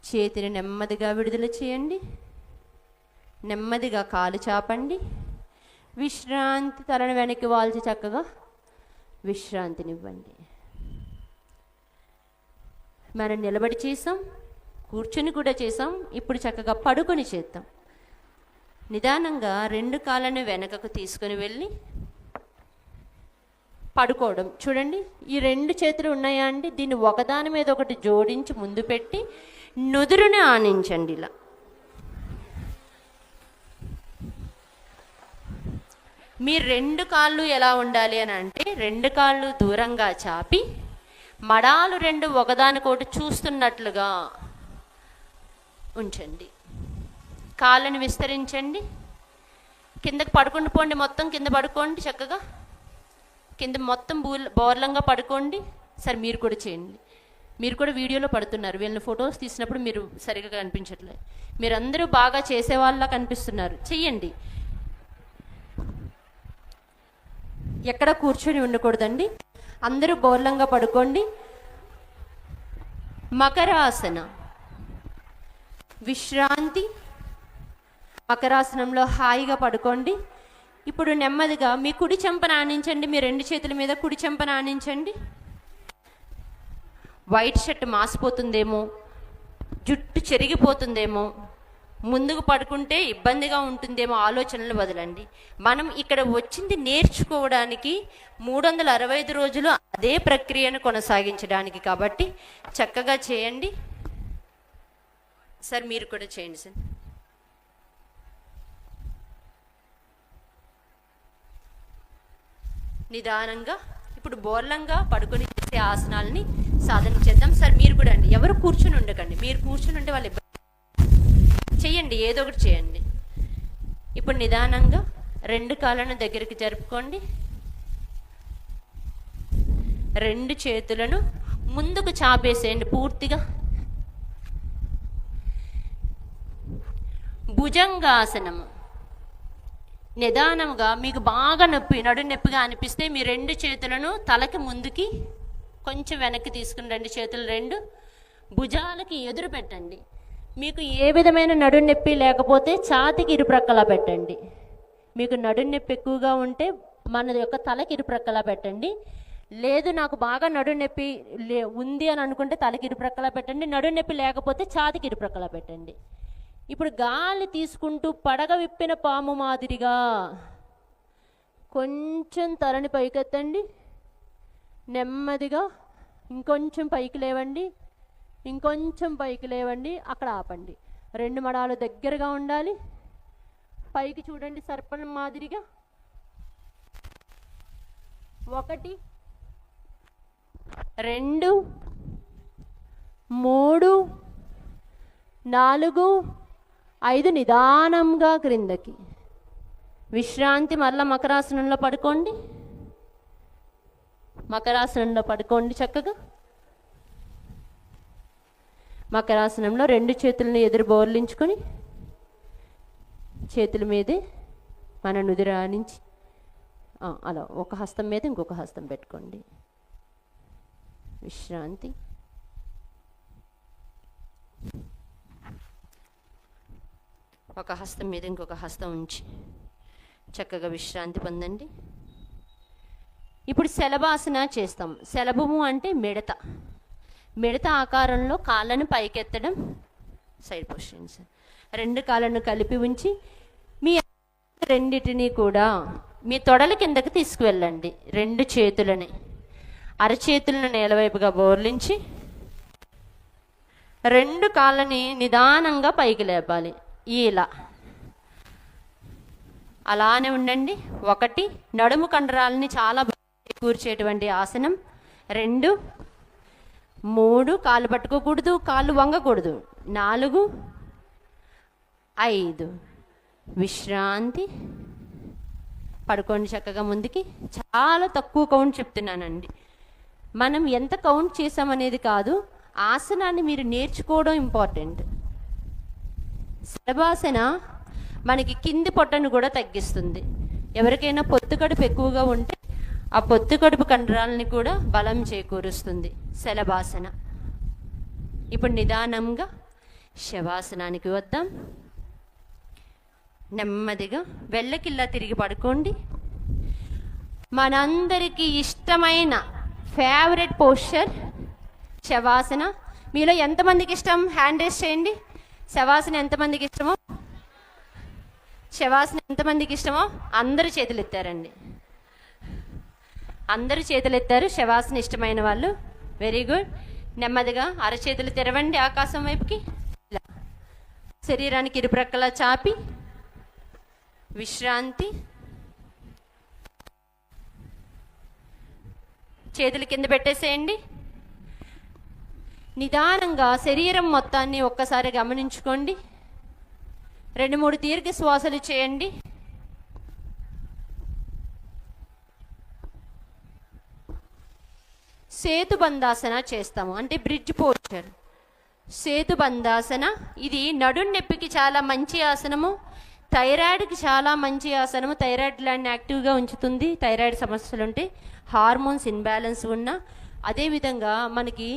చేతిని నెమ్మదిగా విడుదల చేయండి. నెమ్మదిగా కాలు చాపండి. విశ్రాంతి. తలను వెనక్కి వాల్చి చక్కగా విశ్రాంతినివ్వండి. మనం నిలబడి చేసాం, కూర్చొని కూడా చేసాం. ఇప్పుడు చక్కగా పడుకొని చేద్దాం. నిదానంగా 2 కాళ్ళని వెనకకు తీసుకొని వెళ్ళి పడుకోవడం. చూడండి, ఈ 2 చేతులు ఉన్నాయా అండి? దీన్ని ఒకదాని మీద ఒకటి జోడించి ముందు పెట్టి నుదురుని ఆనించండి. ఇలా మీ 2 కాళ్ళు ఎలా ఉండాలి అని అంటే 2 కాళ్ళు దూరంగా చాపి మడాలు 2 ఒకదానికొకటి చూస్తున్నట్లుగా ఉంచండి. కాళ్ళని విస్తరించండి. కిందకి పడుకుంటూ పోండి. మొత్తం కింద పడుకోండి. చక్కగా కింద మొత్తం బోర్లంగా పడుకోండి. సరే, మీరు కూడా చేయండి. మీరు కూడా వీడియోలో పడుతున్నారు, వీళ్ళని ఫొటోస్ తీసినప్పుడు మీరు సరిగా కనిపించట్లేదు. మీరందరూ బాగా చేసేవాళ్ళ కనిపిస్తున్నారు. చెయ్యండి. ఎక్కడ కూర్చొని ఉండకూడదండి, అందరూ బోర్లంగా పడుకోండి. మకరాసన, విశ్రాంతి. మకరాసనంలో హాయిగా పడుకోండి. ఇప్పుడు నెమ్మదిగా మీ కుడి చెంపను ఆనించండి. మీ 2 చేతుల మీద కుడి చెంపను ఆనించండి. వైట్ షర్ట్ మాసిపోతుందేమో, జుట్టు చెరిగిపోతుందేమో, ముందుకు పడుకుంటే ఇబ్బందిగా ఉంటుందేమో ఆలోచనలు వదలండి. మనం ఇక్కడ వచ్చింది నేర్చుకోవడానికి, 365 రోజులు అదే ప్రక్రియను కొనసాగించడానికి. కాబట్టి చక్కగా చేయండి. సార్ మీరు కూడా చేయండి సార్. నిదానంగా ఇప్పుడు బోర్లంగా పడుకొని చేసే ఆసనాలని సాధన చేద్దాం. సార్ మీరు కూడా అండి, ఎవరు కూర్చుని ఉండకండి. మీరు కూర్చుని ఉంటే వాళ్ళు చెయ్యండి, ఏదో ఒకటి చేయండి. ఇప్పుడు నిదానంగా 2 కాళ్ళను దగ్గరికి జరుపుకోండి. 2 చేతులను ముందుకు చాపేసేయండి పూర్తిగా. భుజంగాసనము. నిదానంగా మీకు బాగా నడు నొప్పిగా అనిపిస్తే మీ 2 చేతులను తలకి ముందుకి కొంచెం వెనక్కి తీసుకుని 2 చేతులు 2 భుజాలకి ఎదురు పెట్టండి. మీకు ఏ విధమైన నడు నొప్పి లేకపోతే ఛాతీకి ఇరుప్రక్కలా పెట్టండి. మీకు నడు నొప్పి ఎక్కువగా ఉంటే మన యొక్క తలకి ఇరుప్రక్కలా పెట్టండి. లేదు నాకు బాగా నడు నొప్పి ఉంది అని అనుకుంటే తలకి ఇరుప్రక్కలా పెట్టండి. నడు నొప్పి లేకపోతే ఛాతీకి ఇరుప్రక్కలా పెట్టండి. ఇప్పుడు గాలి తీసుకుంటూ పడగ విప్పిన పాము మాదిరిగా కొంచెం తలని పైకెత్తండి. నెమ్మదిగా ఇంకొంచెం పైకి లేవండి, ఇంకొంచెం పైకి లేవండి. అక్కడ ఆపండి. 2 మడాలు దగ్గరగా ఉండాలి. పైకి చూడండి సర్పం మాదిరిగా. 1 2 3 4 5 నిదానంగా క్రిందకి. విశ్రాంతి. మరలా మకరాసనంలో పడుకోండి. మకరాసనంలో పడుకోండి చక్కగా. మకరాసనంలో 2 చేతులను ఎదురు బోర్లించుకొని చేతుల మీదే మన నుదిరానించి అలా ఒక హస్తం మీద ఇంకొక హస్తం పెట్టుకోండి. విశ్రాంతి. ఒక హస్తం మీద ఇంకొక హస్తం ఉంచి చక్కగా విశ్రాంతి పొందండి. ఇప్పుడు శలభాసన చేస్తాం. శలభము అంటే మిడత. మిడత ఆకారంలో కాళ్ళను పైకెత్తడం. Side positions. 2 కాళ్ళను కలిపి ఉంచి మీ 2టిని కూడా మీ తొడల కిందకి తీసుకువెళ్ళండి. 2 చేతులని అరచేతులను నేలవైపుగా బోర్లించి 2 కాళ్ళని నిదానంగా పైకి లేపాలి. ఇలా అలానే ఉండండి. 1 నడుము కండరాలని చాలా కూర్చేటువంటి ఆసనం. 2 3 కాళ్ళు పట్టుకోకూడదు, కాళ్ళు వంగకూడదు. 4 5 విశ్రాంతి. పడుకోండి చక్కగా ముందుకి. చాలా తక్కువ కౌంట్ చెప్తున్నానండి. మనం ఎంత కౌంట్ చేసామనేది కాదు, ఆసనాన్ని మీరు నేర్చుకోవడం ఇంపార్టెంట్. శలభాసన మనకి కింది పొట్టను కూడా తగ్గిస్తుంది. ఎవరికైనా పొత్తు కడుపు ఎక్కువగా ఉంటే ఆ పొత్తు కడుపు కండరాలని కూడా బలం చేకూరుస్తుంది శలభాసన. ఇప్పుడు నిదానంగా శవాసనానికి వద్దాం. నెమ్మదిగా వెళ్ళకిల్లా తిరిగి పడుకోండి. మనందరికీ ఇష్టమైన ఫేవరెట్ పోస్చర్ శవాసన. మీలో ఎంతమందికి ఇష్టం? హ్యాండ్ రేస్ చేయండి. శవాసన ఎంతమందికి ఇష్టమో? శవాసన ఎంతమందికి ఇష్టమో? అందరూ చేతులు ఎత్తారండి. అందరూ చేతులు ఎత్తారు శవాసన ఇష్టమైన వాళ్ళు. Very good. నెమ్మదిగా అరచేతులు తెరవండి ఆకాశం వైపుకి. ఇలా శరీరానికి ఇరుప్రక్కలా చాపి విశ్రాంతి. చేతులు కింద పెట్టేసేయండి. నిదానంగా శరీరం మొత్తాన్ని ఒక్కసారి గమనించుకోండి. 2-3 దీర్ఘ శ్వాసలు చేయండి. సేతుబంధాసన చేస్తాము, అంటే బ్రిడ్జ్ పోస్చర్. సేతుబంధాసన ఇది నడుం నొప్పికి చాలా మంచి ఆసనము, థైరాయిడ్కి చాలా మంచి ఆసనము. థైరాయిడ్ గ్లాండ్ని యాక్టివ్గా ఉంచుతుంది. థైరాయిడ్ సమస్యలు ఉంటే, హార్మోన్స్ ఇన్బ్యాలెన్స్ ఉన్న, అదేవిధంగా మనకి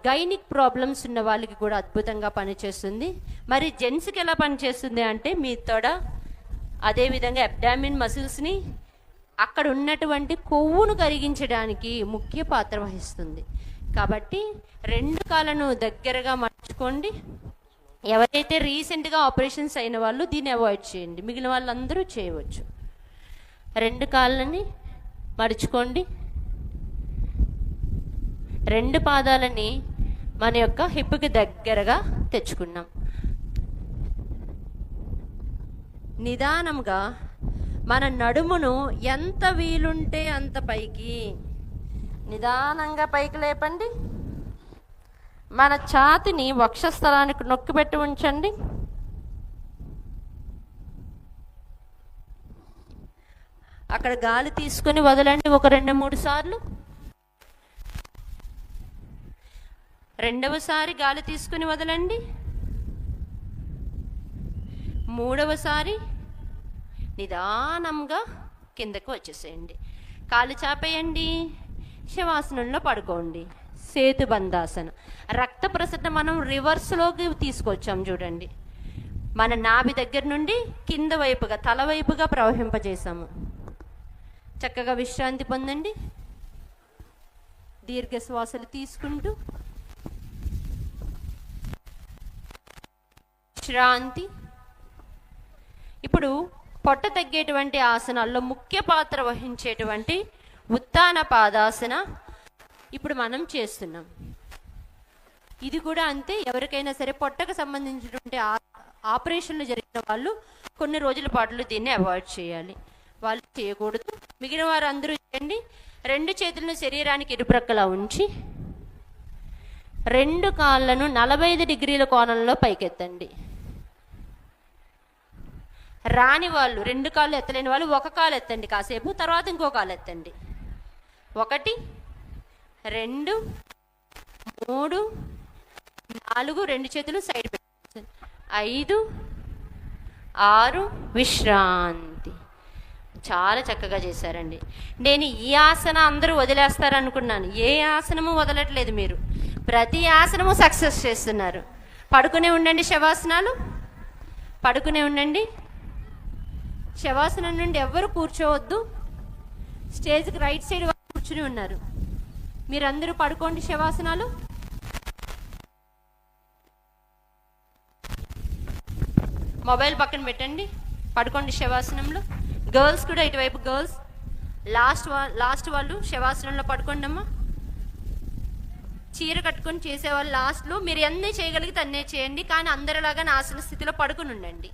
గైనిక్ ప్రాబ్లమ్స్ ఉన్న వాళ్ళకి కూడా అద్భుతంగా పనిచేస్తుంది. మరి జెంట్స్కి ఎలా పనిచేస్తుంది అంటే మీ తొడ, అదేవిధంగా అబ్డామిన్ మసిల్స్ని, అక్కడ ఉన్నటువంటి కొవ్వును కరిగించడానికి ముఖ్య పాత్ర వహిస్తుంది. కాబట్టి రెండు కాళ్ళను దగ్గరగా మర్చుకోండి. ఎవరైతే రీసెంట్గా ఆపరేషన్స్ అయిన వాళ్ళు దీన్ని అవాయిడ్ చేయండి, మిగిలిన వాళ్ళందరూ చేయవచ్చు. రెండు కాళ్ళని మరుచుకోండి. రెండు పాదాలని మన యొక్క హిప్కి దగ్గరగా తెచ్చుకున్నాం. నిదానంగా మన నడుమును ఎంత వీలుంటే అంత పైకి నిదానంగా పైకి లేపండి. మన ఛాతిని వక్షస్థలానికి నొక్కిపెట్టి ఉంచండి. అక్కడ గాలి తీసుకొని వదలండి ఒక 2-3 సార్లు. రెండవసారి గాలి తీసుకుని వదలండి. మూడవసారి నిదానంగా కిందకు వచ్చేసేయండి. కాళ్ళు చాపేయండి. శవాసనంలో పడుకోండి. సేతుబంధాసన. రక్త ప్రసరణ మనం రివర్స్లోకి తీసుకొచ్చాం చూడండి. మన నాభి దగ్గర నుండి కింద వైపుగా, తల వైపుగా ప్రవహింపజేసాము. చక్కగా విశ్రాంతి పొందండి. దీర్ఘ శ్వాసలు తీసుకుంటూ విశ్రాంతి. ఇప్పుడు పొట్ట తగ్గేటువంటి ఆసనాల్లో ముఖ్య పాత్ర వహించేటువంటి ఉత్తాన పాదాసన ఇప్పుడు మనం చేస్తున్నాం. ఇది కూడా అంతే. ఎవరికైనా సరే పొట్టకు సంబంధించినటువంటి ఆపరేషన్లు జరిగిన వాళ్ళు కొన్ని రోజుల పాటు దీన్ని అవాయిడ్ చేయాలి. వాళ్ళు చేయకూడదు. మిగిలిన వారు అందరూ చేయండి. రెండు చేతులను శరీరానికి ఇరుప్రక్కలా ఉంచి రెండు కాళ్ళను 45 డిగ్రీల కోణంలో పైకెత్తండి. రాని వాళ్ళు, రెండు కాళ్ళు ఎత్తలేని వాళ్ళు ఒక కాలు ఎత్తండి కాసేపు, తర్వాత ఇంకో కాలు ఎత్తండి. 1 2 3 4, రెండు చేతులు సైడ్ పెట్టండి. 5 6 విశ్రాంతి. చాలా చక్కగా చేశారండి. నేను ఈ ఆసన అందరూ వదిలేస్తారనుకున్నాను. ఏ ఆసనము వదలట్లేదు. మీరు ప్రతి ఆసనము సక్సెస్ చేస్తున్నారు. పడుకునే ఉండండి. శవాసనాలు పడుకునే ఉండండి. శవాసనం నుండి ఎవ్వరు కూర్చోవద్దు. స్టేజ్కి రైట్ సైడ్ కూర్చుని ఉన్నారు. మీరందరూ పడుకోండి. శవాసనాలు. మొబైల్ పక్కన పెట్టండి. పడుకోండి శవాసనంలో. గర్ల్స్ కూడా ఇటువైపు, గర్ల్స్ లాస్ట్ వాళ్ళు శవాసనంలో పడుకోండి అమ్మా. చీర కట్టుకొని చేసేవాళ్ళు లాస్ట్లో. మీరు ఎన్ని చేయగలిగితే అన్నే చేయండి, కానీ అందరిలాగా ఆసన స్థితిలో పడుకుని ఉండండి.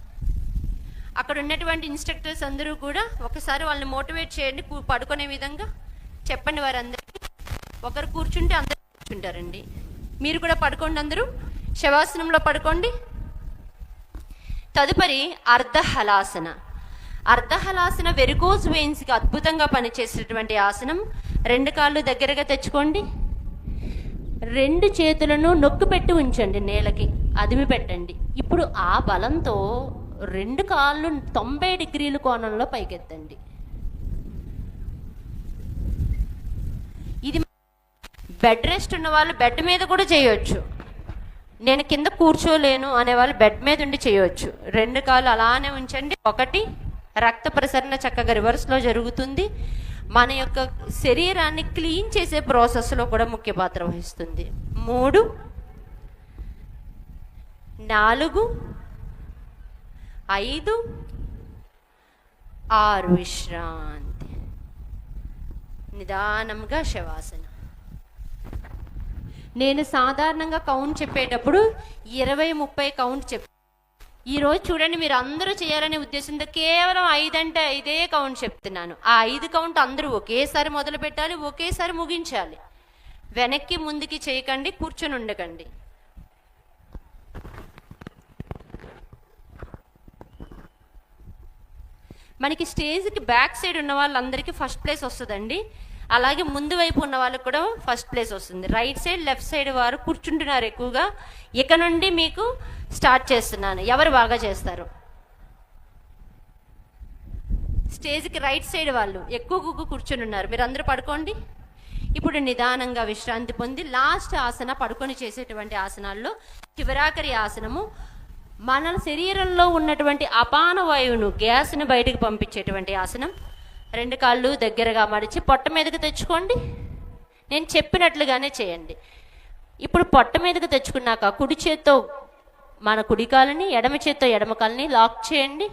అక్కడ ఉన్నటువంటి ఇన్స్ట్రక్టర్స్ అందరూ కూడా ఒకసారి వాళ్ళని మోటివేట్ చేయండి, పడుకునే విధంగా చెప్పండి వారందరికీ. ఒకరు కూర్చుంటే అందరూ కూర్చుంటారండి. మీరు కూడా పడుకోండి. అందరూ శవాసనంలో పడుకోండి. తదుపరి అర్ధహలాసన. అర్ధహలాసన వెరికోజ్ వెయిన్స్కి అద్భుతంగా పనిచేసేటువంటి ఆసనం. రెండు కాళ్ళు దగ్గరగా తెచ్చుకోండి. రెండు చేతులను నొక్కి పెట్టి ఉంచండి, నేలకి అదిమి పెట్టండి. ఇప్పుడు ఆ బలంతో రెండు కాళ్ళు 90 డిగ్రీల కోణంలో పైకెత్తండి. ఇది బెడ్ రెస్ట్ ఉన్న వాళ్ళు బెడ్ మీద కూడా చేయొచ్చు. నేను కింద కూర్చోలేను అనేవాళ్ళు బెడ్ మీద ఉండి చేయవచ్చు. రెండు కాళ్ళు అలానే ఉంచండి. 1 రక్త ప్రసరణ చక్కగా రివర్స్లో జరుగుతుంది. మన యొక్క శరీరాన్ని క్లీన్ చేసే ప్రాసెస్లో కూడా ముఖ్య పాత్ర వహిస్తుంది. 3 4 5 6 విశ్రాంతి. నిదానంగా శవాసన. నేను సాధారణంగా కౌంట్ చెప్పేటప్పుడు 20-30 కౌంట్ చెప్పాను. ఈరోజు చూడండి, మీరు అందరూ చేయాలనే ఉద్దేశంతో కేవలం 5 అంటే 5 కౌంట్ చెప్తున్నాను. ఆ 5 కౌంట్ అందరూ ఒకేసారి మొదలు పెట్టాలి, ఒకేసారి ముగించాలి. వెనక్కి ముందుకి చేయకండి, కూర్చొని ఉండకండి. మనకి స్టేజ్కి బ్యాక్ సైడ్ ఉన్న వాళ్ళందరికీ ఫస్ట్ ప్లేస్ వస్తుందండి. అలాగే ముందు వైపు ఉన్న వాళ్ళకి కూడా ఫస్ట్ ప్లేస్ వస్తుంది. రైట్ సైడ్ లెఫ్ట్ సైడ్ వారు కూర్చుంటున్నారు ఎక్కువగా. ఇక నుండి మీకు స్టార్ట్ చేస్తున్నాను, ఎవరు బాగా చేస్తారు. స్టేజ్కి రైట్ సైడ్ వాళ్ళు ఎక్కువ కూర్చుని ఉన్నారు, మీరు అందరూ పడుకోండి. ఇప్పుడు నిదానంగా విశ్రాంతి పొంది లాస్ట్ ఆసన పడుకొని చేసేటువంటి ఆసనాల్లో చివరాఖరి ఆసనము మన శరీరంలో ఉన్నటువంటి అపాన వాయువును, గ్యాస్ని బయటకు పంపించేటువంటి ఆసనం. 2 కాళ్ళు దగ్గరగా మడిచి పొట్ట మీదకి తెచ్చుకోండి. నేను చెప్పినట్లుగానే చేయండి. ఇప్పుడు పొట్ట మీదకి తెచ్చుకున్నాక కుడి చేత్తో మన కుడి కాలుని, ఎడమ చేత్తో ఎడమ కాలుని లాక్ చేయండి.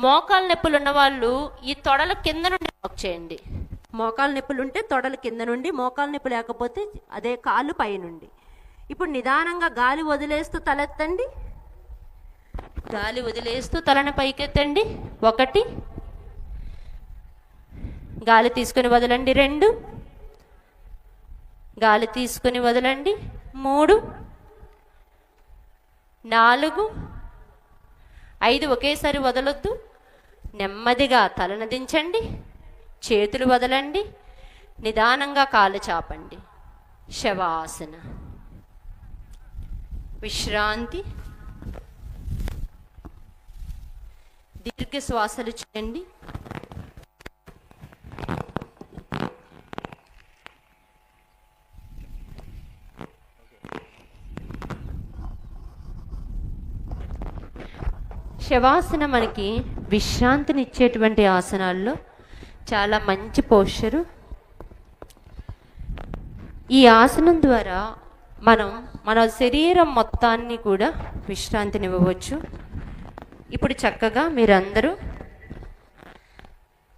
మోకాలు నొప్పులు ఉన్న వాళ్ళు ఈ తొడల కింద నుండి లాక్ చేయండి. మోకాలు నొప్పులు ఉంటే తొడల కింద నుండి, మోకాలు నొప్పి లేకపోతే అదే కాళ్ళు పై నుండి. ఇప్పుడు నిదానంగా గాలి వదిలేస్తూ తలెత్తండి. గాలి వదిలేస్తూ తలను పైకెత్తండి. 1, గాలి తీసుకొని వదలండి. 2, గాలి తీసుకొని వదలండి. 3, 4, 5. ఒకేసారి వదలొద్దు. నెమ్మదిగా తలను దించండి, చేతులు వదలండి, నిదానంగా కాళ్ళు చాపండి. శవాసన. విశ్రాంతి. దీర్ఘ శ్వాసలు చేయండి. శవాసన మనకి విశ్రాంతినిచ్చేటువంటి ఆసనాల్లో చాలా మంచి పోస్చరు. ఈ ఆసనం ద్వారా మన శరీరం మొత్తాన్ని కూడా విశ్రాంతినివ్వవచ్చు. ఇప్పుడు చక్కగా మీరందరూ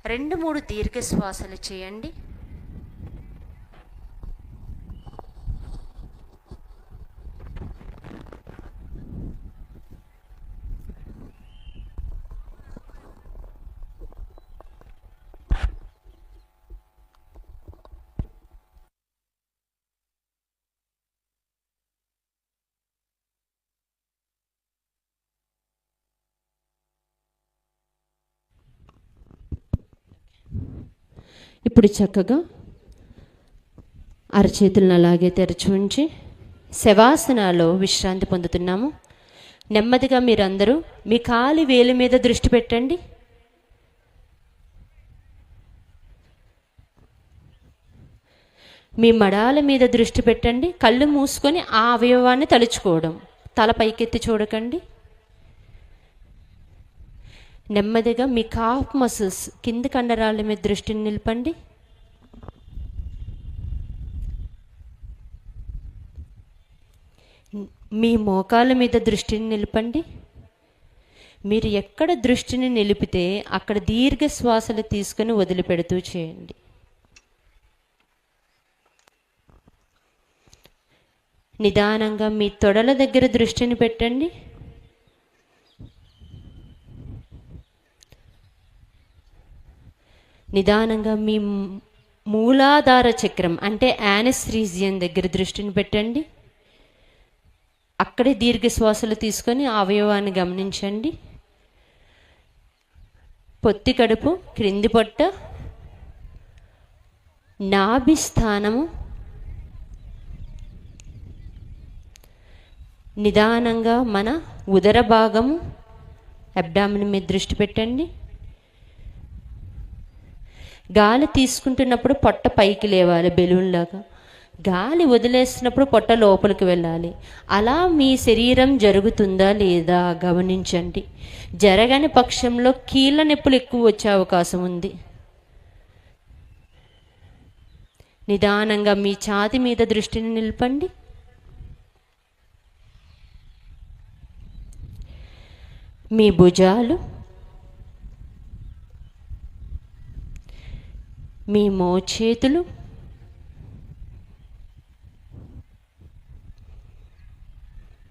2-3 దీర్ఘ శ్వాసలు చేయండి. ఇప్పుడు చక్కగా అరచేతులను అలాగే తెరచి ఉంచి శవాసనాలో విశ్రాంతి పొందుతున్నాము. నెమ్మదిగా మీరందరూ మీ కాలి వేలు మీద దృష్టి పెట్టండి. మీ మడాల మీద దృష్టి పెట్టండి. కళ్ళు మూసుకొని ఆ అవయవాన్ని తలుచుకోవడం. తల పైకెత్తి చూడకండి. నెమ్మదిగా మీ కాఫ్ మసిల్స్ కింది కండరాల మీద దృష్టిని నిలపండి. మీ మోకాల మీద దృష్టిని నిలపండి. మీరు ఎక్కడ దృష్టిని నిలిపితే అక్కడ దీర్ఘ శ్వాసలు తీసుకొని వదిలిపెడుతూ చేయండి. నిదానంగా మీ తొడల దగ్గర దృష్టిని పెట్టండి. నిదానంగా మీ మూలాధార చక్రం అంటే యానెస్థీజియన్ దగ్గర దృష్టిని పెట్టండి. అక్కడే దీర్ఘ శ్వాసలు తీసుకొని అవయవాన్ని గమనించండి. పొత్తి కడుపు, క్రింది పొట్ట, నాభి స్థానము. నిదానంగా మన ఉదర భాగము, అబ్డామిన్ మీద దృష్టి పెట్టండి. గాలి తీసుకుంటున్నప్పుడు పొట్ట పైకి లేవాలి బెలూన్ లాగా. గాలి వదిలేస్తున్నప్పుడు పొట్ట లోపలికి వెళ్ళాలి. అలా మీ శరీరం జరుగుతుందా లేదా గమనించండి. జరగని పక్షంలో కీళ్ళ నొప్పులు ఎక్కువ వచ్చే అవకాశం ఉంది. నిదానంగా మీ ఛాతీ మీద దృష్టిని నిలపండి. మీ భుజాలు, మీ మోచేతులు,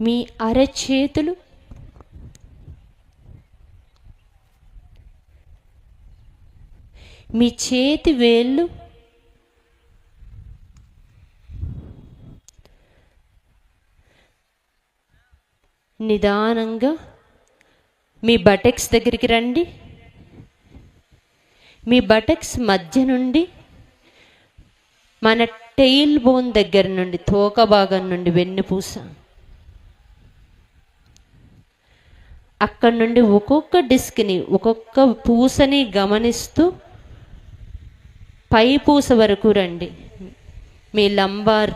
మీ అరచేతులు, మీ చేతి వేళ్ళు, నిదానంగా మీ బటెక్స్ దగ్గరికి రండి. మీ బటెక్స్ మధ్య నుండి మన టెయిల్ బోన్ దగ్గర నుండి, తోక భాగం నుండి వెన్నుపూస, అక్కడి నుండి ఒక్కొక్క డిస్క్ని, ఒక్కొక్క పూసని గమనిస్తూ పై పూస వరకు రండి. మీ లంబార్,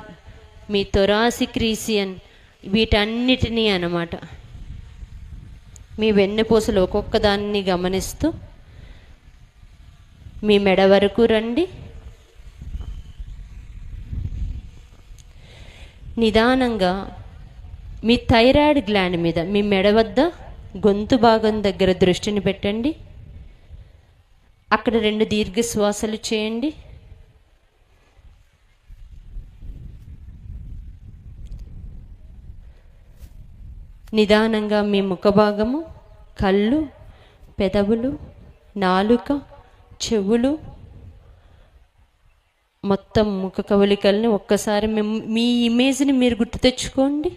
మీ థొరాసిక్ రీజియన్, వీటన్నిటినీ అన్నమాట. మీ వెన్నుపూసలు ఒక్కొక్క దాన్ని గమనిస్తూ మీ మెడ వరకు రండి. నిదానంగా మీ థైరాయిడ్ గ్లాండ్ మీద, మీ మెడ వద్ద గొంతు భాగం దగ్గర దృష్టిని పెట్టండి. అక్కడ 2 దీర్ఘ శ్వాసలు చేయండి. నిదానంగా మీ ముఖ భాగము, కళ్ళు, పెదవులు, నాలుక, చెవులు, మొత్తం ముఖ కవలికల్ని ఒక్కసారి మీ ఇమేజ్ని మీరు గుర్తు తెచ్చుకోండి.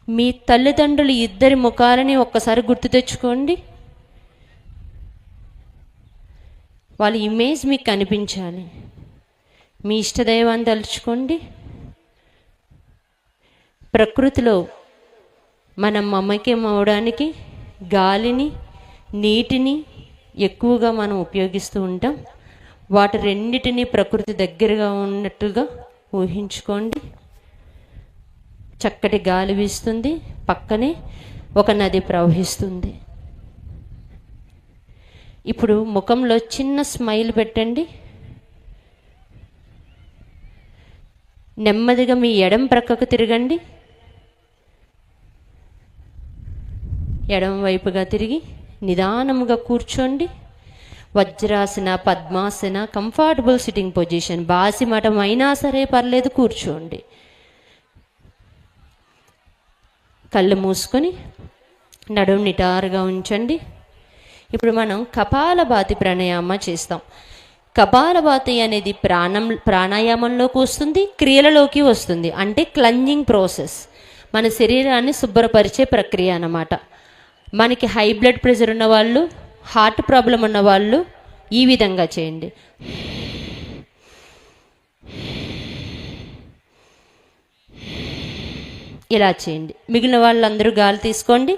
మీ తల్లిదండ్రులు ఇద్దరి ముఖాలని ఒక్కసారి గుర్తు తెచ్చుకోండి. వాళ్ళ ఇమేజ్ మీకు కనిపించాలి. మీ ఇష్టదైవాన్ని తలుచుకోండి. ప్రకృతిలో మనం మమేకం అవడానికి గాలిని, నీటిని ఎక్కువగా మనం ఉపయోగిస్తూ ఉంటాం. వాటి రెండిటిని ప్రకృతి దగ్గరగా ఉన్నట్టుగా ఊహించుకోండి. చక్కటి గాలి వీస్తుంది, పక్కనే ఒక నది ప్రవహిస్తుంది. ఇప్పుడు ముఖంలో చిన్న స్మైల్ పెట్టండి. నెమ్మదిగా మీ ఎడం ప్రక్కకు తిరగండి. ఎడమ వైపుగా తిరిగి నిదానముగా కూర్చోండి. Vajrasana, Padmasana, comfortable sitting position, బాసిమఠం అయినా సరే పర్లేదు, కూర్చోండి. కళ్ళు మూసుకొని నడుము నిటారుగా ఉంచండి. ఇప్పుడు మనం కపాలభాతి ప్రాణాయామ చేస్తాం. కపాలభాతి అనేది ప్రాణాయామంలోకి వస్తుంది, క్రియలలోకి వస్తుంది. అంటే క్లెన్జింగ్ ప్రాసెస్, మన శరీరాన్ని శుభ్రపరిచే ప్రక్రియ అన్నమాట. మనకి హై బ్లడ్ ప్రెషర్ ఉన్నవాళ్ళు, హార్ట్ ప్రాబ్లం ఉన్నవాళ్ళు ఈ విధంగా చేయండి. ఇలా చేయండి. మిగిలిన వాళ్ళందరూ గాలి తీసుకోండి.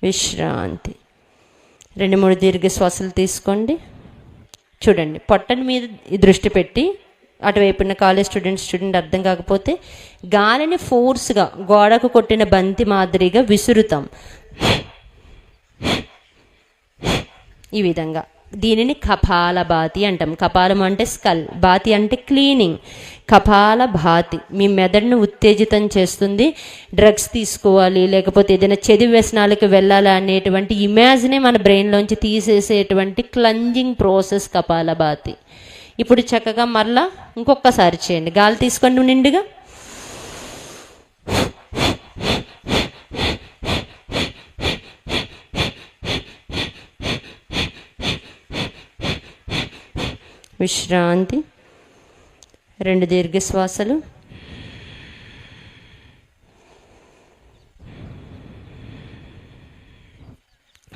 విశ్రాంతి. 2-3 దీర్ఘ శ్వాసలు తీసుకోండి. చూడండి, పొట్టని మీద దృష్టి పెట్టి, అటువైపున్న కాలేజ్ స్టూడెంట్ అర్థం కాకపోతే గాలిని ఫోర్స్గా గోడకు కొట్టిన బంతి మాదిరిగా విసురుతాం ఈ విధంగా. దీనిని కపాలభాతి అంటాం. కపాలం అంటే స్కల్, భాతి అంటే క్లీనింగ్. కపాలభాతి మీ మెదడును ఉత్తేజితం చేస్తుంది. డ్రగ్స్ తీసుకోవాలి, లేకపోతే ఏదైనా చెడు వ్యసనాలకు వెళ్ళాలి అనేటువంటి ఇమేజ్నే మన బ్రెయిన్లోంచి తీసేసేటువంటి క్లెన్జింగ్ ప్రాసెస్ కపాలభాతి. ఇప్పుడు చక్కగా మరలా ఇంకొకసారి చేయండి. గాలి తీసుకోండి నిండుగా. విశ్రాంతి. 2 దీర్ఘ శ్వాసలు.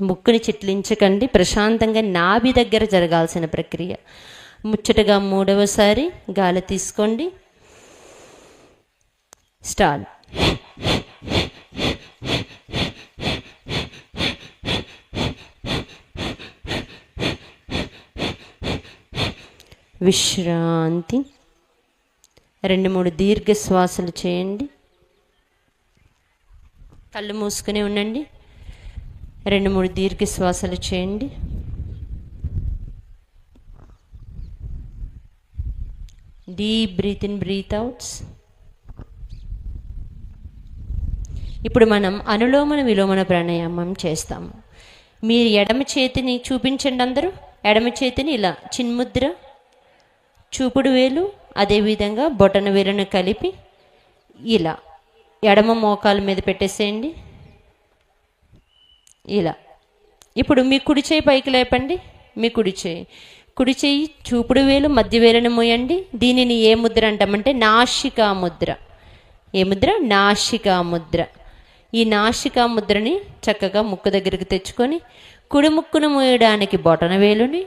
ముక్కుని చిట్లించకండి. ప్రశాంతంగా నాభి దగ్గర జరగాల్సిన ప్రక్రియ. ముచ్చటగా 3వసారి గాలి తీసుకోండి. స్టార్ట్. విశ్రాంతి. 2-3 దీర్ఘ శ్వాసలు చేయండి. కళ్ళు మూసుకుని ఉండండి. 2-3 దీర్ఘ శ్వాసలు చేయండి. Deep breath in, breath outs. ఇప్పుడు మనం అనులోమన విలోమన ప్రాణాయామం చేస్తాము. మీరు ఎడమ చేతిని చూపించండి. అందరూ ఎడమ చేతిని ఇలా చిన్ముద్ర, చూపుడు వేలు, అదేవిధంగా బొటన వేలును కలిపి ఇలా ఎడమ మోకాల మీద పెట్టేసేయండి. ఇలా. ఇప్పుడు మీ కుడి చేయి పైకి లేపండి. మీ కుడి చేయి కుడి చెయ్యి చూపుడు వేలు మధ్య వేలుని మోయండి. దీనిని ఏ ముద్ర అంటామంటే నాసికా ముద్ర. ఏ ముద్ర? నాసికా ముద్ర. ఈ నాసికా ముద్రని చక్కగా ముక్కు దగ్గరికి తెచ్చుకొని కుడి ముక్కును మూయడానికి బొటన వేలుని,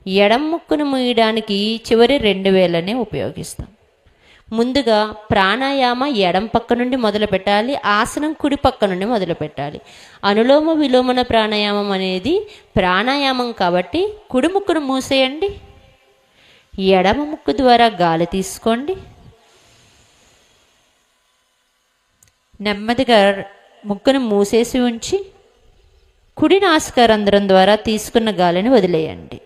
ఎడం ముక్కును మూయడానికి చివరి 2 వేలని ఉపయోగిస్తాం. ముందుగా ప్రాణాయామ ఎడం పక్క నుండి మొదలు పెట్టాలి, ఆసనం కుడి పక్క నుండి మొదలు పెట్టాలి. అనులోమ విలోమన ప్రాణాయామం అనేది ప్రాణాయామం కాబట్టి కుడి ముక్కును మూసేయండి, ఎడమ ముక్కు ద్వారా గాలి తీసుకోండి. నెమ్మదిగా ముక్కును మూసేసి ఉంచి కుడి నాసికా రంధ్రం ద్వారా తీసుకున్న గాలిని వదిలేయండి.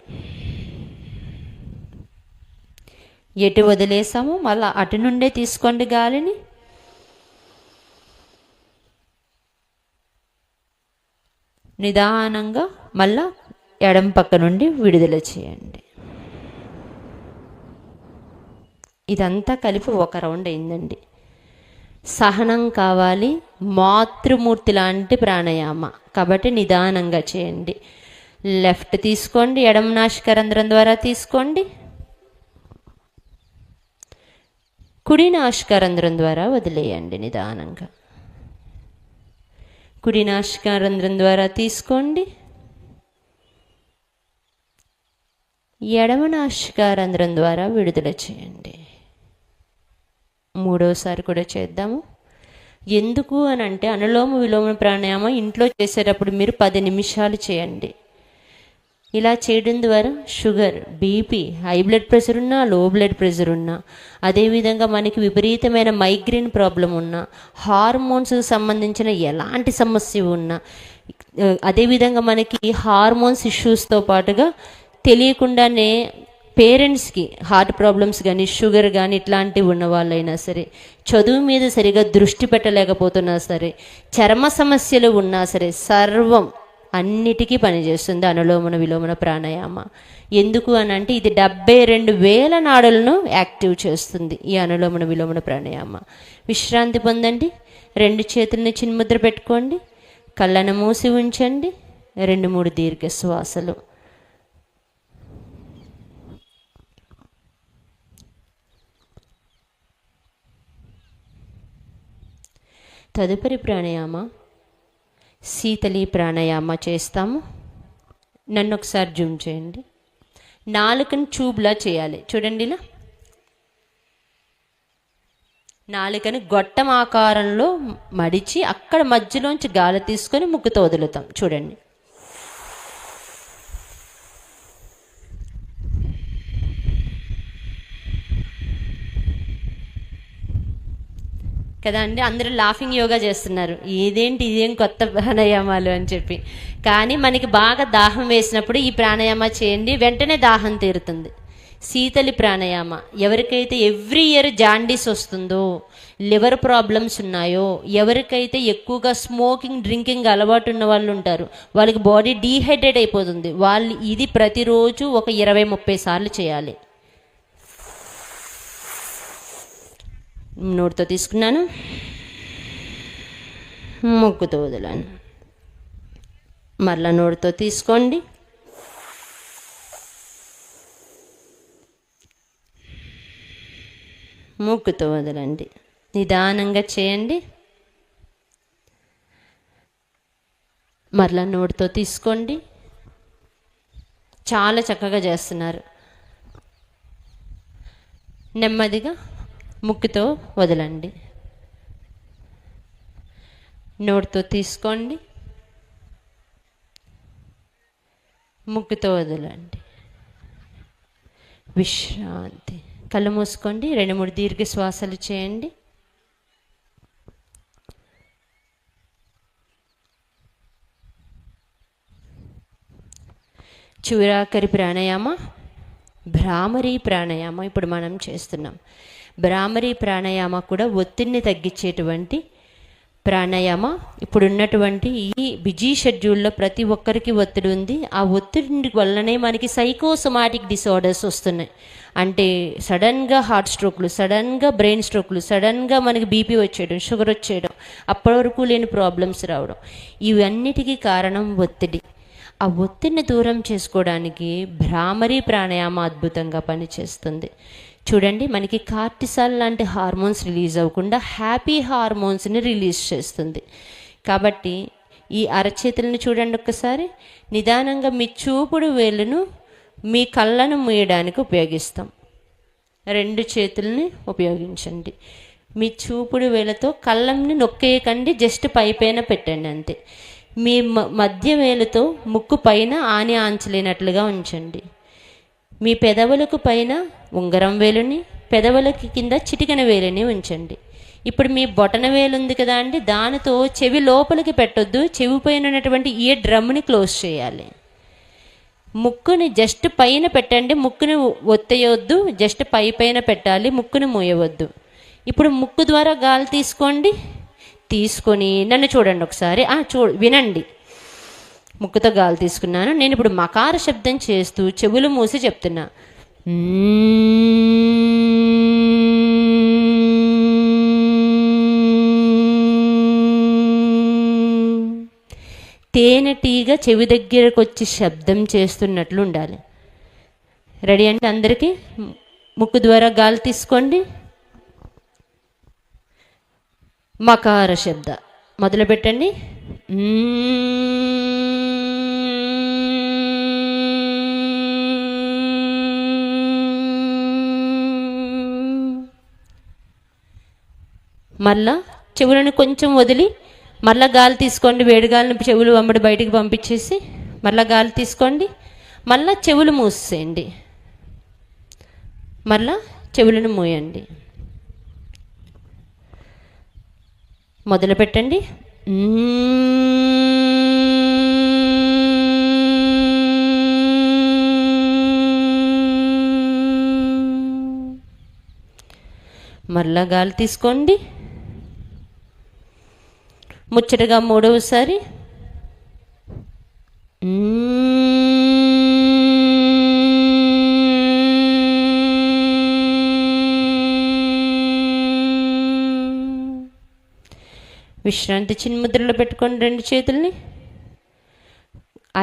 ఎటు వదిలేసామో మళ్ళీ అటు నుండే తీసుకోండి గాలిని. నిదానంగా మళ్ళా ఎడం పక్క నుండి విడుదల చేయండి. ఇదంతా కలిపి ఒక రౌండ్ అయిందండి. సహనం కావాలి, మాతృమూర్తి లాంటి ప్రాణాయామ కాబట్టి నిదానంగా చేయండి. లెఫ్ట్ తీసుకోండి, ఎడమ నాసికా రంధ్రం ద్వారా తీసుకోండి, కుడి నాసికా రంధ్రం ద్వారా వదిలేయండి. నిదానంగా కుడి నాసికా రంధ్రం ద్వారా తీసుకోండి, ఎడమ నాసికా రంధ్రం ద్వారా విడుదల చేయండి. మూడోసారి కూడా చేద్దాము. ఎందుకు అని అంటే అనులోమ విలోమ ప్రాణాయామం ఇంట్లో చేసేటప్పుడు మీరు 10 నిమిషాలు చేయండి. ఇలా చేయడం ద్వారా sugar, BP, high blood pressure ఉన్నా, లో బ్లడ్ ప్రెషర్ ఉన్నా, అదేవిధంగా మనకి విపరీతమైన మైగ్రేన్ ప్రాబ్లం ఉన్నా, హార్మోన్స్కి సంబంధించిన ఎలాంటి సమస్య ఉన్నా, అదేవిధంగా మనకి హార్మోన్స్ ఇష్యూస్తో పాటుగా తెలియకుండానే పేరెంట్స్కి హార్ట్ ప్రాబ్లమ్స్ కానీ, షుగర్ కానీ ఇట్లాంటివి ఉన్న వాళ్ళైనా సరే, చదువు మీద సరిగా దృష్టి పెట్టలేకపోతున్నా సరే, చర్మ సమస్యలు ఉన్నా సరే, సర్వం అన్నిటికీ పనిచేస్తుంది అనులోమన విలోమన ప్రాణాయామ. ఎందుకు అని అంటే ఇది 72,000 నాడులను యాక్టివ్ చేస్తుంది ఈ అనులోమన విలోమన ప్రాణాయామ. విశ్రాంతి పొందండి. 2 చేతులని చిన్ముద్ర పెట్టుకోండి, కళ్ళను మూసి ఉంచండి. 2-3 దీర్ఘ శ్వాసలు. తదుపరి ప్రాణాయామ శీతలి ప్రాణాయామ చేస్తాము. నన్ను ఒకసారి జూమ్ చేయండి. నాలుకను ట్యూబ్లా చేయాలి. చూడండి, ఇలా నాలుకని గొట్టం ఆకారంలో మడిచి అక్కడ మధ్యలోంచి గాలి తీసుకొని ముక్కుతో వదులుతాం. చూడండి, కదా అండి. అందరూ లాఫింగ్ యోగా చేస్తున్నారు, ఇదేం కొత్త ప్రాణాయామాలు అని చెప్పి. కానీ మనకి బాగా దాహం వేసినప్పుడు ఈ ప్రాణాయామ చేయండి, వెంటనే దాహం తీరుతుంది. శీతలి ప్రాణాయామ ఎవరికైతే ఎవ్రీ ఇయర్ జాండీస్ వస్తుందో, లివర్ ప్రాబ్లమ్స్ ఉన్నాయో, ఎవరికైతే ఎక్కువగా స్మోకింగ్ డ్రింకింగ్ అలవాటు ఉన్న వాళ్ళు ఉంటారు, వాళ్ళకి బాడీ డీహైడ్రేట్ అయిపోతుంది, వాళ్ళు ఇది ప్రతిరోజు ఒక 20-30 సార్లు చేయాలి. నోటితో తీసుకున్నాను, ముక్కుతో వదిలాను. మరలా నోటితో తీసుకోండి, ముక్కుతో వదలండి. నిదానంగా చేయండి. మరలా నోటితో తీసుకోండి. చాలా చక్కగా చేస్తున్నారు. నెమ్మదిగా ముక్కుతో వదలండి. నోటితో తీసుకోండి, ముక్కుతో వదలండి. విశ్రాంతి. కళ్ళు మూసుకోండి. 2-3 దీర్ఘ శ్వాసలు చేయండి. చివరాఖరి ప్రాణాయామ భ్రామరీ ప్రాణాయామ ఇప్పుడు మనం చేస్తున్నాం. భ్రామరీ ప్రాణాయామ కూడా ఒత్తిడిని తగ్గించేటువంటి ప్రాణాయామ. ఇప్పుడు ఉన్నటువంటి ఈ బిజీ షెడ్యూల్లో ప్రతి ఒక్కరికి ఒత్తిడి ఉంది. ఆ ఒత్తిడి వల్లనే మనకి సైకోసోమాటిక్ డిసార్డర్స్ వస్తున్నాయి. అంటే సడన్గా హార్ట్ స్ట్రోక్లు, సడన్గా బ్రెయిన్ స్ట్రోక్లు, సడన్గా మనకి బీపీ వచ్చేయడం, షుగర్ వచ్చేయడం, అప్పటి వరకు లేని ప్రాబ్లమ్స్ రావడం, ఇవన్నిటికీ కారణం ఒత్తిడి. ఆ ఒత్తిడిని దూరం చేసుకోవడానికి భ్రామరీ ప్రాణాయామం అద్భుతంగా పనిచేస్తుంది. చూడండి, మనకి కార్టిసాల్ లాంటి హార్మోన్స్ రిలీజ్ అవ్వకుండా హ్యాపీ హార్మోన్స్ని రిలీజ్ చేస్తుంది. కాబట్టి ఈ అరచేతులను చూడండి ఒక్కసారి. నిదానంగా మీ చూపుడు వేలును మీ కళ్ళను మూయడానికి ఉపయోగిస్తాం. 2 చేతుల్ని ఉపయోగించండి. మీ చూపుడు వేలతో కళ్ళని నొక్కేయకండి, జస్ట్ పైపైన పెట్టండి అంతే. మీ మధ్య వేలుతో ముక్కు పైన ఆని ఆంచలేనట్లుగా ఉంచండి. మీ పెదవులకు పైన ఉంగరం వేలుని, పెదవులకి కింద చిటికెన వేలుని ఉంచండి. ఇప్పుడు మీ బొటన వేలు ఉంది కదా అండి, దానితో చెవి లోపలికి పెట్టొద్దు, చెవి పైన ఉన్నటువంటి ఇయర్ డ్రమ్ని క్లోజ్ చేయాలి. ముక్కుని జస్ట్ పైన పెట్టండి, ముక్కుని ఒత్తేయొద్దు, జస్ట్ పైన పెట్టాలి, ముక్కుని మూయవద్దు. ఇప్పుడు ముక్కు ద్వారా గాలి తీసుకోండి. తీసుకొని నన్ను చూడండి ఒకసారి. వినండి, ముక్కుతో గాలి తీసుకున్నాను. నేను ఇప్పుడు మకార శబ్దం చేస్తూ చెవులు మూసి చెప్తున్నా. తేనెటీగ చెవి దగ్గరకు వచ్చి శబ్దం చేస్తున్నట్లు ఉండాలి. రెడీ అంటే అందరికీ ముక్కు ద్వారా గాలి తీసుకోండి. మకార శబ్ద మొదలు పెట్టండి. మళ్ళా చెవులను కొంచెం వదిలి మళ్ళీ గాలి తీసుకోండి. వేడి గాలిని చెవులు వెంబడి బయటికి పంపించేసి మళ్ళీ గాలి తీసుకోండి. మళ్ళీ చెవులు మూసేయండి, మళ్ళా చెవులను మూయండి. మొదలు పెట్టండి. మళ్ళా గాలి తీసుకోండి. ముచ్చటగా మూడవసారి. విశ్రాంతి చిన్ముద్రలో పెట్టుకోండి 2 చేతుల్ని.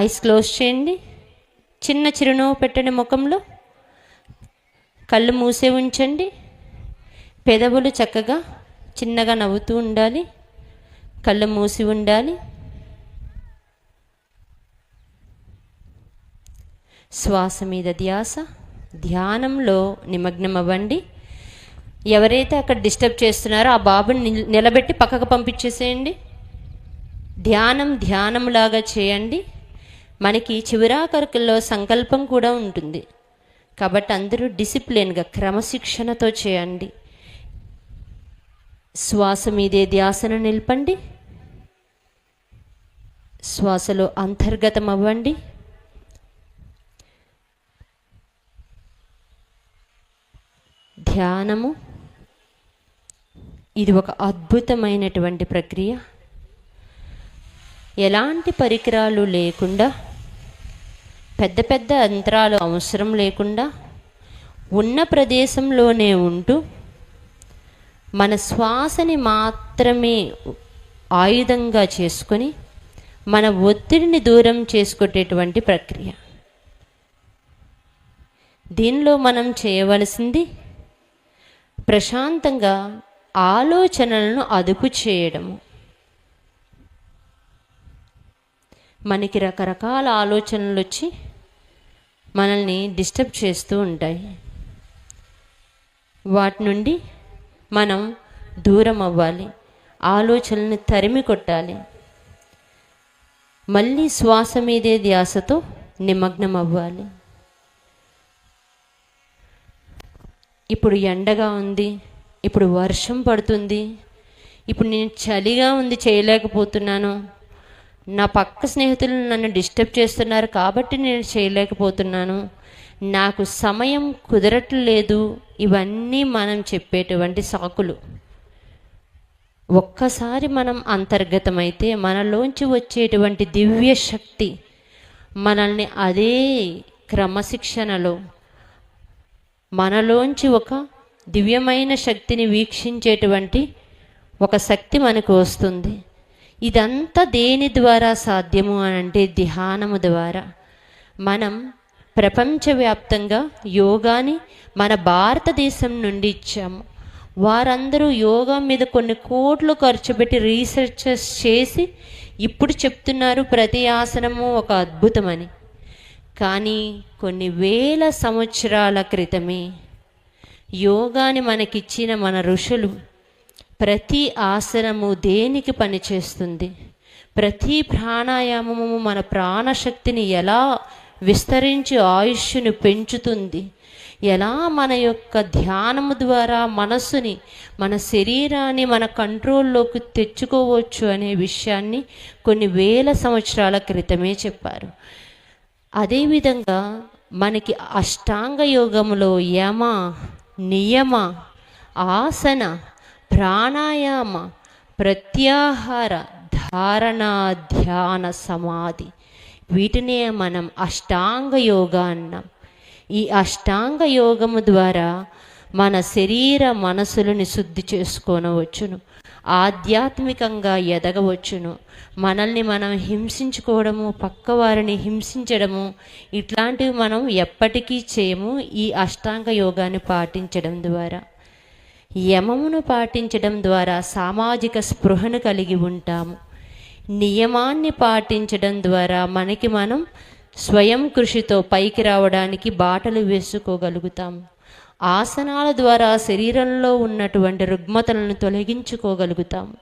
ఐస్ క్లోజ్ చేయండి. చిన్న చిరునవ్వు పెట్టండి ముఖంలో. కళ్ళు మూసే ఉంచండి. పెదవులు చక్కగా చిన్నగా నవ్వుతూ ఉండాలి, కళ్ళు మూసి ఉండాలి. శ్వాస మీద ధ్యాస, ధ్యానంలో నిమగ్నం అవ్వండి. ఎవరైతే అక్కడ డిస్టర్బ్ చేస్తున్నారో ఆ బాబుని నిలబెట్టి పక్కకు పంపించేసేయండి. ధ్యానంలాగా చేయండి. మనకి చివరాఖరికల్లో సంకల్పం కూడా ఉంటుంది. కాబట్టి అందరూ డిసిప్లిన్గా క్రమశిక్షణతో చేయండి. శ్వాస మీదే ధ్యాసను నిలపండి. శ్వాసలో అంతర్గతం అవ్వండి. ధ్యానము ఇది ఒక అద్భుతమైనటువంటి ప్రక్రియ. ఎలాంటి పరికరాలు లేకుండా, పెద్ద పెద్ద యంత్రాలు అవసరం లేకుండా, ఉన్న ప్రదేశంలోనే ఉంటూ మన శ్వాసని మాత్రమే ఆయుధంగా చేసుకొని మన ఒత్తిడిని దూరం చేసుకునేటువంటి ప్రక్రియ. దీనిలో మనం చేయవలసింది ప్రశాంతంగా ఆలోచనలను అదుపు చేయడము. మనకి రకరకాల ఆలోచనలు వచ్చి మనల్ని డిస్టర్బ్ చేస్తూ ఉంటాయి. వాటి నుండి మనం దూరం అవ్వాలి, ఆలోచనల్ని తరిమి కొట్టాలి. మళ్ళీ శ్వాస మీదే ధ్యాసతో నిమగ్నం అవ్వాలి. ఇప్పుడు ఎండగా ఉంది, ఇప్పుడు వర్షం పడుతుంది, ఇప్పుడు నేను చలిగా ఉంది చేయలేకపోతున్నాను, నా పక్క స్నేహితులు నన్ను డిస్టర్బ్ చేస్తున్నారు కాబట్టి నేను చేయలేకపోతున్నాను, నాకు సమయం కుదరట్లేదు, ఇవన్నీ మనం చెప్పేటువంటి సాకులు. ఒక్కసారి మనం అంతర్గతమైతే మనలోంచి వచ్చేటువంటి దివ్య శక్తి మనల్ని అదే క్రమశిక్షణలో మనలోంచి ఒక దివ్యమైన శక్తిని వీక్షించేటువంటి ఒక శక్తి మనకు వస్తుంది. ఇదంతా దేని ద్వారా సాధ్యము అని అంటే ధ్యానము ద్వారా. మనం ప్రపంచవ్యాప్తంగా యోగాని మన భారతదేశం నుండి ఇచ్చాము. వారందరూ యోగా మీద కొన్ని కోట్లు ఖర్చు పెట్టి రీసెర్చెస్ చేసి ఇప్పుడు చెప్తున్నారు ప్రతి ఆసనము ఒక అద్భుతమని. కానీ కొన్ని వేల సంవత్సరాల క్రితమే యోగాని మనకిచ్చిన మన ఋషులు ప్రతి ఆసనము దేనికి పనిచేస్తుంది, ప్రతి ప్రాణాయామము మన ప్రాణశక్తిని ఎలా విస్తరించి ఆయుష్ను పెంచుతుంది, ఎలా మన యొక్క ధ్యానము ద్వారా మనస్సుని మన శరీరాన్ని మన కంట్రోల్లోకి తెచ్చుకోవచ్చు అనే విషయాన్ని కొన్ని వేల సంవత్సరాల క్రితమే చెప్పారు. అదేవిధంగా మనకి అష్టాంగ యోగములో యమ, నియమ, ఆసన, ప్రాణాయామ, ప్రత్యాహార, ధారణ, ధ్యాన, సమాధి, వీటినే మనం అష్టాంగ యోగా అన్నాం. ఈ అష్టాంగ యోగము ద్వారా మన శరీర మనసులని శుద్ధి చేసుకోనవచ్చును, ఆధ్యాత్మికంగా ఎదగవచ్చును. మనల్ని మనం హింసించుకోవడము, పక్కవారిని హింసించడము ఇట్లాంటివి మనం ఎప్పటికీ చేయము ఈ అష్టాంగ యోగాన్ని పాటించడం ద్వారా. యమమును పాటించడం ద్వారా సామాజిక స్పృహను కలిగి ఉంటాము. నియమాన్ని పాటించడం ద్వారా మనకి మనం స్వయం కృషితో పైకి రావడానికి బాటలు వేసుకోగలుగుతాము. ఆసనాల ద్వారా శరీరంలో ఉన్నటువంటి రుగ్మతలను తొలగించుకోగలుగుతాము.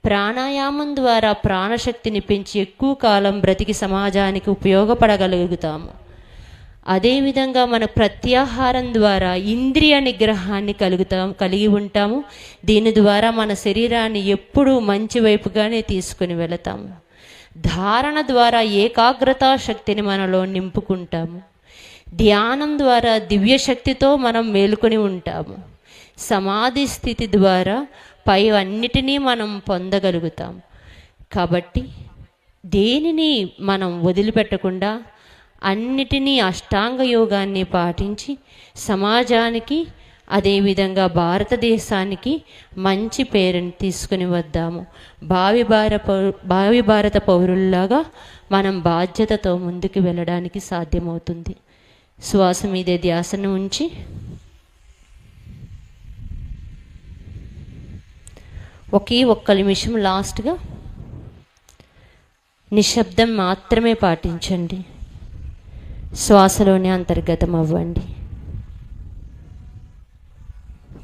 ప్రాణాయామం ద్వారా ప్రాణశక్తిని పెంచి ఎక్కువ కాలం బ్రతికి సమాజానికి ఉపయోగపడగలుగుతాము. అదేవిధంగా మన ప్రత్యాహారం ద్వారా ఇంద్రియ నిగ్రహాన్ని కలిగి ఉంటాము. దీని ద్వారా మన శరీరాన్ని ఎప్పుడూ మంచి వైపుగానే తీసుకుని వెళతాము. ధారణ ద్వారా ఏకాగ్రతా శక్తిని మనలో నింపుకుంటాము. ధ్యానం ద్వారా దివ్యశక్తితో మనం మేలుకొని ఉంటాము. సమాధి స్థితి ద్వారా పై అన్నిటినీ మనం పొందగలుగుతాం. కాబట్టి దేనిని మనం వదిలిపెట్టకుండా అన్నిటినీ అష్టాంగ యోగాన్ని పాటించి సమాజానికి అదేవిధంగా భారతదేశానికి మంచి పేరుని తీసుకుని వద్దాము. భావి భారత పౌరుల్లాగా మనం బాధ్యతతో ముందుకు వెళ్ళడానికి సాధ్యమవుతుంది. శ్వాస మీదే ధ్యాసను ఉంచి ఒక్క నిమిషం లాస్ట్గా నిశ్శబ్దం మాత్రమే పాటించండి. శ్వాసలోనే అంతర్గతం అవ్వండి.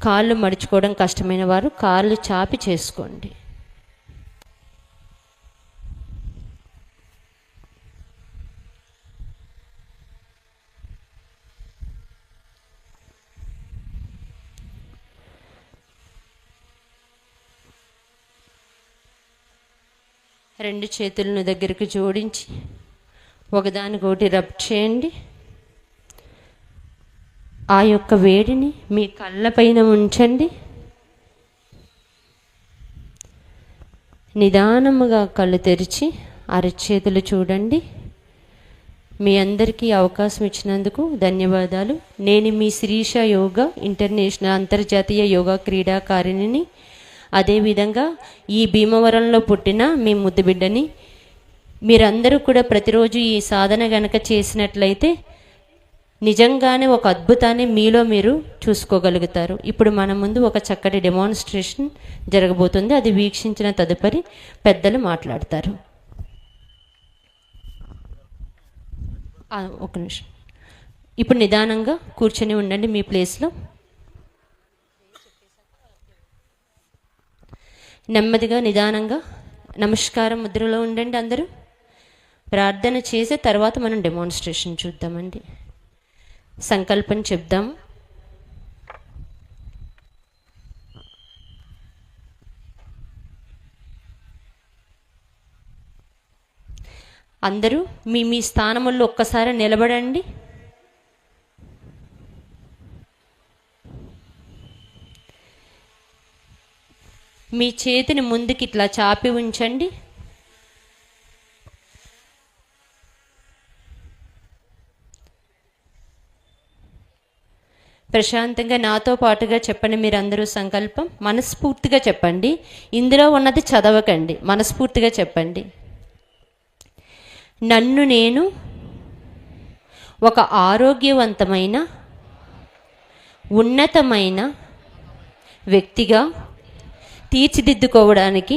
కాళ్ళు మడుచుకోవడం కష్టమైన వారు కాళ్ళు చాపి చేసుకోండి. రెండు చేతులను దగ్గరికి జోడించి ఒకదానికొకటి రబ్ చేయండి. ఆ యొక్క వేడిని మీ కళ్ళపైన ఉంచండి. నిదానముగా కళ్ళు తెరిచి అరచేతులు చూడండి. మీ అందరికీ అవకాశం ఇచ్చినందుకు ధన్యవాదాలు. నేను మీ శిరీష యోగా ఇంటర్నేషనల్ అంతర్జాతీయ యోగా క్రీడాకారిణిని. అదేవిధంగా ఈ భీమవరంలో పుట్టిన మీ ముద్దు బిడ్డని. మీరందరూ కూడా ప్రతిరోజు ఈ సాధన గనక చేసినట్లయితే నిజంగానే ఒక అద్భుతాన్ని మీలో మీరు చూసుకోగలుగుతారు. ఇప్పుడు మన ముందు ఒక చక్కటి డెమాన్స్ట్రేషన్ జరగబోతుంది. అది వీక్షించిన తదుపరి పెద్దలు మాట్లాడతారు. ఒక నిమిషం. ఇప్పుడు నిదానంగా కూర్చొని ఉండండి మీ ప్లేస్లో. నెమ్మదిగా నిదానంగా నమస్కారం ముద్రలో ఉండండి. అందరూ ప్రార్థన చేసే తర్వాత మనం డెమాన్స్ట్రేషన్ చూద్దామండి. సంకల్పం చెప్దాం. అందరూ మీ మీ స్థానముల్లో ఒక్కసారి నిలబడండి. మీ చేతిని ముందుకి ఇట్లా చాపి ఉంచండి. ప్రశాంతంగా నాతో పాటుగా చెప్పండి. మీరందరూ సంకల్పం మనస్ఫూర్తిగా చెప్పండి. ఇందులో ఉన్నది చదవకండి, మనస్ఫూర్తిగా చెప్పండి. నన్ను నేను ఒక ఆరోగ్యవంతమైన ఉన్నతమైన వ్యక్తిగా తీర్చిదిద్దుకోవడానికి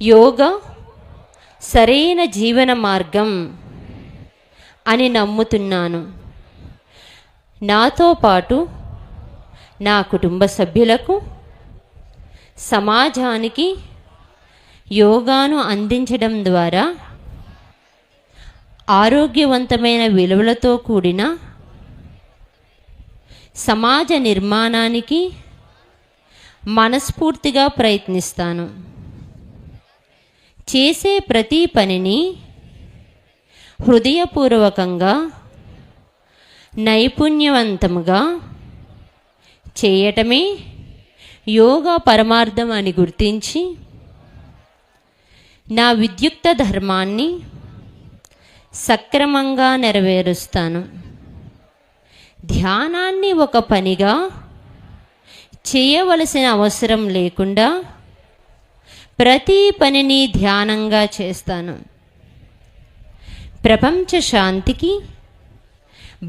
యోగా సరైన జీవన మార్గం అని నమ్ముతున్నాను. నాతో పాటు నా కుటుంబ సభ్యులకు, సమాజానికి యోగాను అందించడం ద్వారా ఆరోగ్యవంతమైన విలువలతో కూడిన సమాజ నిర్మాణానికి మనస్ఫూర్తిగా ప్రయత్నిస్తాను. చేసే ప్రతి పనిని హృదయపూర్వకంగా నైపుణ్యవంతముగా చేయటమే యోగా పరమార్థం అని గుర్తించి నా విద్యుక్త ధర్మాన్ని సక్రమంగా నెరవేరుస్తాను. ధ్యానాన్ని ఒక పనిగా చేయవలసిన అవసరం లేకుండా ప్రతి పనిని ధ్యానంగా చేస్తాను. ప్రపంచ శాంతికి,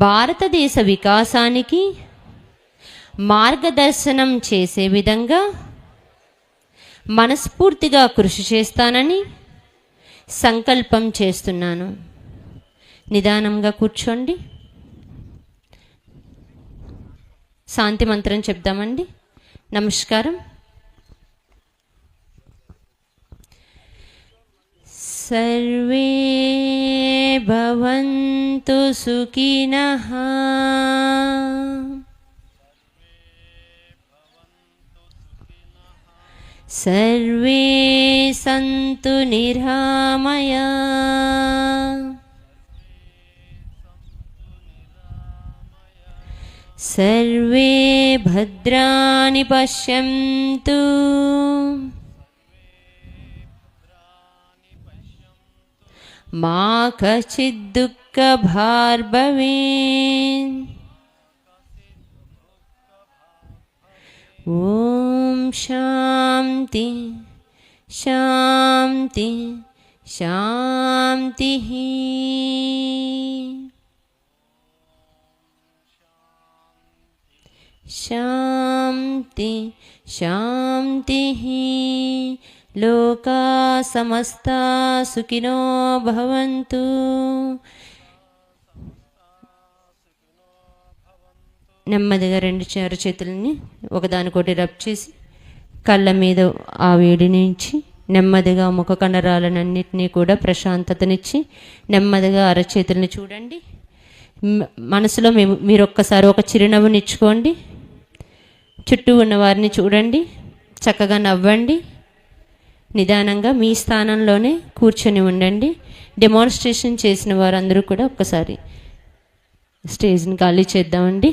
భారతదేశ వికాసానికి మార్గదర్శనం చేసే విధంగా మనస్ఫూర్తిగా కృషి చేస్తానని సంకల్పం చేస్తున్నాను. నిదానంగా కూర్చోండి. శాంతి మంత్రం చెప్దామండి. నమస్కారం. సర్వే భవంతు సుఖినః, సర్వే సంతు నిరామయా, సర్వే భద్రాణి పశ్యంతు, మా కచిద్ దుఃఖ భార్ భవేత్. ఓం శాంతి శాంతి శాంతి. శాంతి శాంతి. లోకా సమస్తా సుఖినో భవంతు. నెమ్మదిగా రెండు చేతులని ఒకదానికొకటి రబ్ చేసి కళ్ళ మీద ఆ వేడి నుంచి నెమ్మదిగా ముఖ కండరాలన్నింటినీ కూడా ప్రశాంతతనిచ్చి నెమ్మదిగా అరచేతుల్ని చూడండి. మనసులో మీరు ఒక్కసారి ఒక చిరునవ్వునిచ్చుకోండి. చుట్టూ ఉన్న వారిని చూడండి, చక్కగా నవ్వండి. నిదానంగా మీ స్థానంలోనే కూర్చొని ఉండండి. డెమాన్స్ట్రేషన్ చేసిన వారందరూ కూడా ఒక్కసారి స్టేజ్ని ఖాళీ చేద్దామండి.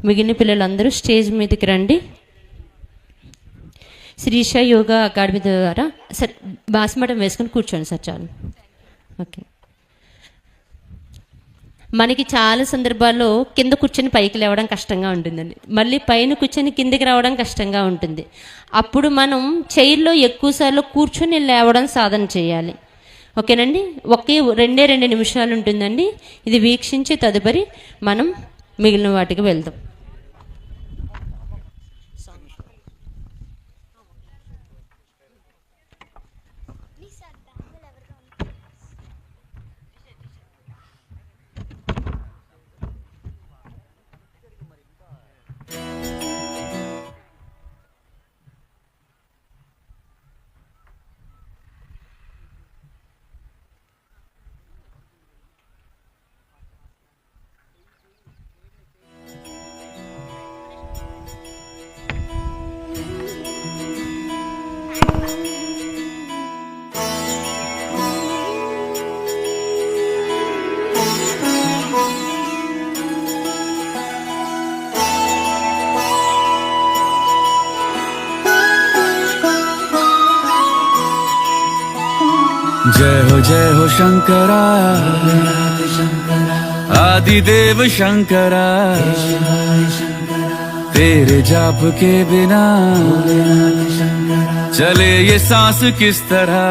మిగిలిన పిల్లలందరూ స్టేజ్ మీదకి రండి. శ్రీష యోగా అకాడమీ ద్వారా సార్ బాస్మటం వేసుకొని కూర్చోండి సార్, చాలు. ఓకే. మనకి చాలా సందర్భాల్లో కింద కూర్చొని పైకి లేవడం కష్టంగా ఉంటుందండి, మళ్ళీ పైన కూర్చొని కిందికి రావడం కష్టంగా ఉంటుంది. అప్పుడు మనం చైర్లో ఎక్కువసార్లు కూర్చొని లేవడం సాధన చేయాలి. ఓకేనండి. రెండే 2 నిమిషాలు ఉంటుందండి. ఇది వీక్షించి తదుపరి మనం మిగిలిన వాటికి వెళ్దాం. जय हो शंकरा, आदिदेव शंकरा तेरे जाप के बिना चले ये सांस किस तरह।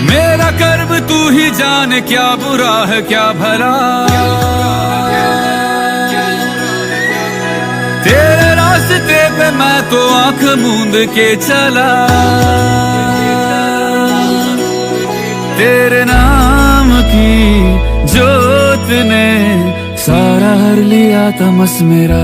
मेरा कर्म तू ही जाने, क्या बुरा है क्या भला। तेरे रास्ते पे मैं तो आंख मूंद के चला। तेरे नाम की जोत ने सारा हर लिया तमस मेरा।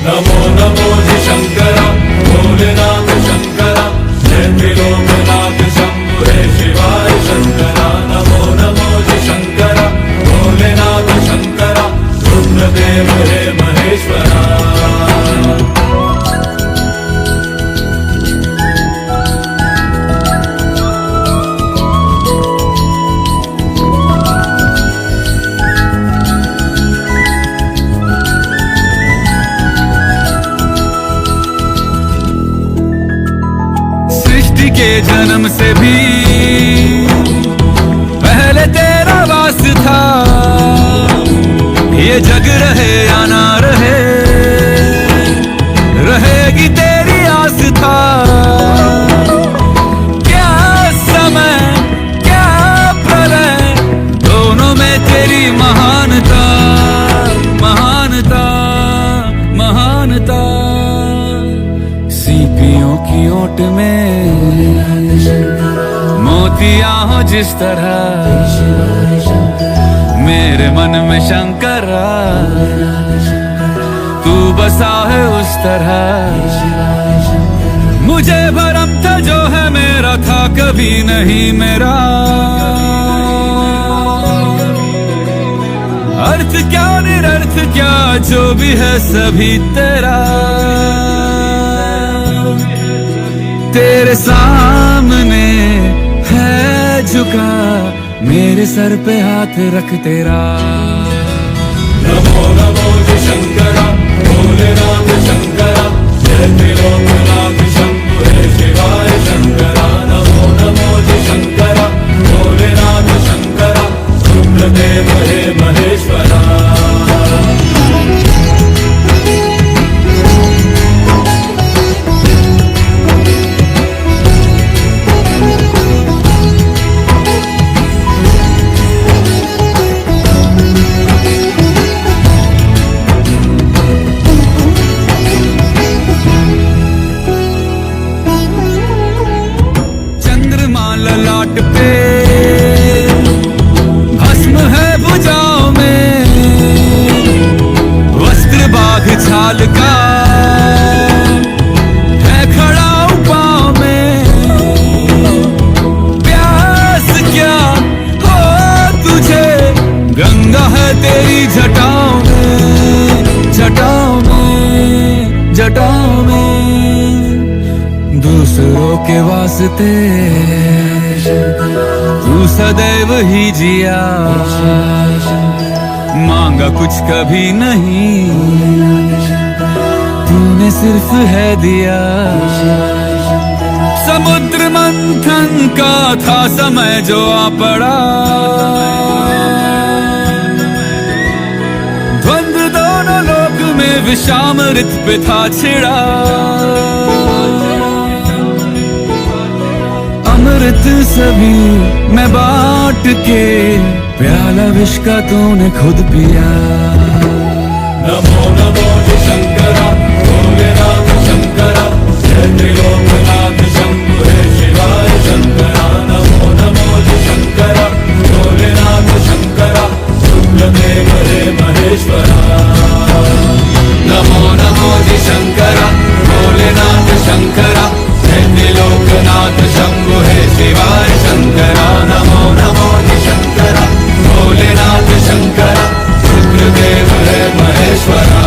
नमो नमो जी शंकरा भोलेनाथ शंकरा जय त्रिलोकनाथ शंभु हे शिवाय शंकरा। नमो नमो जी शंकरा भोलेनाथ शंकरा रुद्रदेव हे महेश्वरा। के जन्म से भी पहले तेरा वास था। ये जग रहे या ना रहे, रहेगी तेरी आस्था। क्या समय क्या प्रलय, दोनों में तेरी महानता महानता महानता। सीपियों की ओट में मोतियां हो जिस तरह, मेरे मन में शंकरा तू बसा है उस तरह। मुझे भरम था जो है मेरा था कभी नहीं मेरा। अर्थ क्या निरर्थ क्या जो भी है सभी तेरा। तेरे सामने है झुका मेरे सर पे हाथ रख तेरा। नमो नमो जी शंकरा भोलेनाथ शंकरा जय त्रिलोकनाथ शंभु हे शिवाय शंकरा। नमो नमो जी शंकरा भोलेनाथ शंकरा रुद्रदेव हे महेश्वरा। ललाट पे भस्म है भुजाओं में, वस्त्र बाघ छाल का है खड़ा पाँव में। प्यास क्या हो तुझे गंगा है तेरी जटाओं में जटाओं में जटाओं में। दूसरों के वास्ते तू सदैव ही जिया, मांगा कुछ कभी नहीं तूने सिर्फ है दिया। समुद्र मंथन का था समय जो आ पड़ा, द्वंद्व दोनों लोक में विषामृत पे था छिड़ा। अमृत सभी मैं बांट के प्याला विष का तूने खुद पिया। नमो नमो जी शंकरा भोलेनाथ शंकरा जय त्रिलोकनाथ शंभु हे शिवाय शंकरा। नमो नमो जी शंकरा भोलेनाथ शंकरा रुद्रदेव हे महेश्वरा। नमो नमो जी शंकरा भोलेनाथ शंकरा जय त्रिलोकनाथ शंभु हे शिवाय शंकरा। नमो नमो जी शंकरा भोलेनाथ शंकरा रुद्रदेव हे महेश्वरा।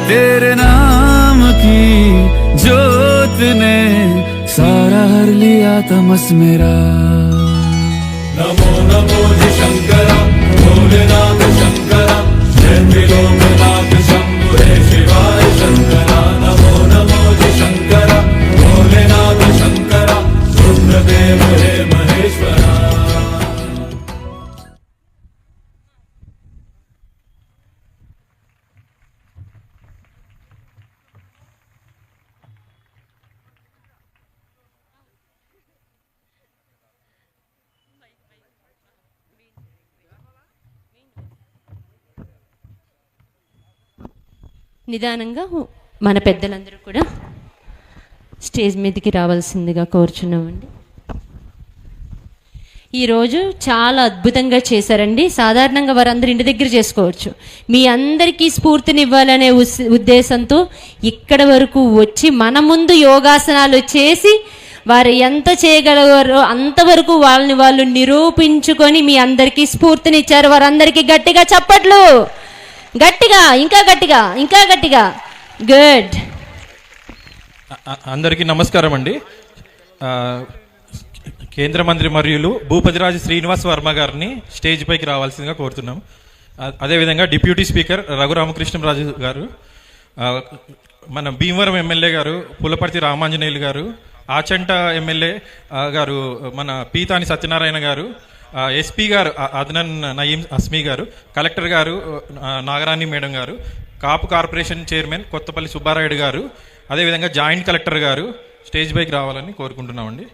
तेरे नाम की जोत ने सारा हर लिया तमस मेरा। नमो नमो जी शंकरा भोलेनाथ शंकरा जय त्रिलोकनाथ शंभु हे शिवाय शंकरा। नमो नमो जी शंकरा भोलेनाथ शंकरा रुद्रदेव हे महेश्वरा। నిదానంగా మన పెద్దలందరూ కూడా స్టేజ్ మీదకి రావాల్సిందిగా కోరుచున్నామండి. ఈరోజు చాలా అద్భుతంగా చేశారండి. సాధారణంగా వారందరూ ఇంటి దగ్గర చేసుకోవచ్చు. మీ అందరికీ స్ఫూర్తినివ్వాలనే ఉద్దేశంతో ఇక్కడ వరకు వచ్చి మన ముందు యోగాసనాలు చేసి వారు ఎంత చేయగలరో అంతవరకు వాళ్ళని వాళ్ళు నిరూపించుకొని మీ అందరికీ స్ఫూర్తినిచ్చారు. వారందరికీ గట్టిగా చప్పట్లు, గట్టిగా, ఇంకా గట్టిగా, ఇంకా గట్టిగా. గుడ్. అందరికీ నమస్కారం అండి. కేంద్ర మంత్రి వర్యులు భూపతిరాజు శ్రీనివాస్ వర్మ గారిని స్టేజ్ పైకి రావాల్సిందిగా కోరుతున్నాం. అదేవిధంగా డిప్యూటీ స్పీకర్ రఘురామకృష్ణరాజు గారు, మన భీమవరం ఎమ్మెల్యే గారు పులపర్తి రామాంజనేయులు గారు, ఆచంట ఎమ్మెల్యే గారు మన పీతాని సత్యనారాయణ గారు, ఎస్పీ గారు అదనన్ నయీం అస్మీ గారు, కలెక్టర్ గారు నాగరాణి మేడం గారు, కాపు కార్పొరేషన్ చైర్మన్ కొత్తపల్లి సుబ్బారాయుడు గారు, అదేవిధంగా జాయింట్ కలెక్టర్ గారు స్టేజ్ పైకి రావాలని కోరుకుంటున్నామండి.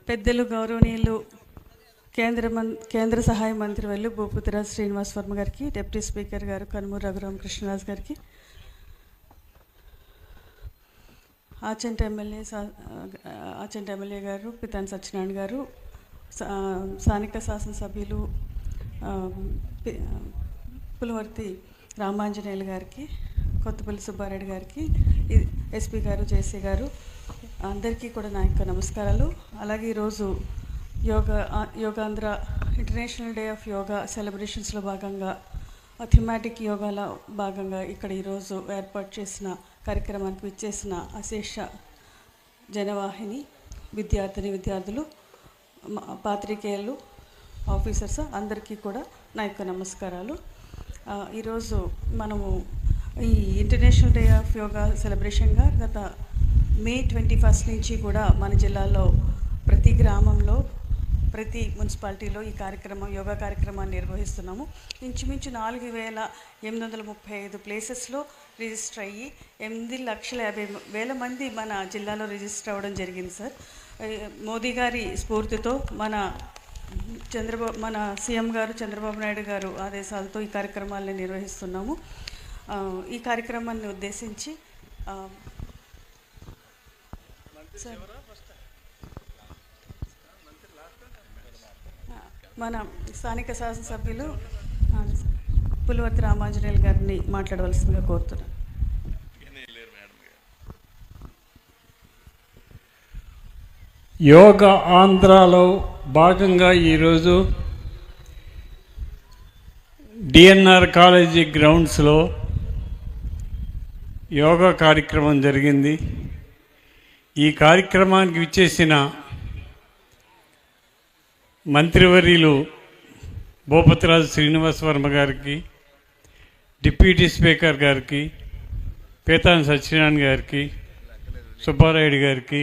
పెద్దలు గౌరవనీయులు కేంద్ర సహాయ మంత్రి వాళ్ళు భూపతిరాజు శ్రీనివాస్ వర్మ గారికి, డిప్యూటీ స్పీకర్ గారు కనుమూరు రఘురామకృష్ణరాజు గారికి, ఆచంట ఎమ్మెల్యే గారు పితాని సత్యనారాయణ గారు, స్థానిక శాసనసభ్యులు పులవర్తి రామాంజనేయులు గారికి, కొత్తపల్లి సుబ్బారెడ్డి గారికి, ఎస్పీ గారు, జేసీ గారు, అందరికీ కూడా నా యొక్క నమస్కారాలు. అలాగే ఈరోజు Yogandhra international day of yoga సెలబ్రేషన్స్లో భాగంగా థీమాటిక్ యోగాలో భాగంగా ఇక్కడ ఈరోజు ఏర్పాటు చేసిన కార్యక్రమానికి విచ్చేసిన అశేష జనవాహిని విద్యార్థులు, పాత్రికేయులు, ఆఫీసర్స్ అందరికీ కూడా నా యొక్క నమస్కారాలు. ఈరోజు మనము ఈ ఇంటర్నేషనల్ డే ఆఫ్ యోగా సెలబ్రేషన్గా గత మే 21 నుంచి కూడా మన జిల్లాలో ప్రతి గ్రామంలో, ప్రతి మున్సిపాలిటీలో ఈ యోగా కార్యక్రమాన్ని నిర్వహిస్తున్నాము. ఇంచుమించు 4,835 ప్లేసెస్లో రిజిస్టర్ అయ్యి 8,50,000 మంది మన జిల్లాలో రిజిస్టర్ అవ్వడం జరిగింది సార్. మోదీ గారి స్ఫూర్తితో మన సీఎం గారు చంద్రబాబు నాయుడు గారు ఆదేశాలతో ఈ కార్యక్రమాలను నిర్వహిస్తున్నాము. ఈ కార్యక్రమాన్ని ఉద్దేశించి మన స్థానిక శాసనసభ్యులు పులవర్తి రామాంజనేయులు గారిని మాట్లాడవలసిందిగా కోరుతున్నాను. యోగా ఆంధ్రాలో భాగంగా ఈరోజు డిఎన్ఆర్ కాలేజీ గ్రౌండ్స్లో యోగా కార్యక్రమం జరిగింది. ఈ కార్యక్రమానికి విచ్చేసిన మంత్రివర్యులు భూపతిరాజు శ్రీనివాస్ వర్మ గారికి, డిప్యూటీ స్పీకర్ గారికి, పీతాని సత్యనారాయణ గారికి, సుబ్బారాయుడు గారికి,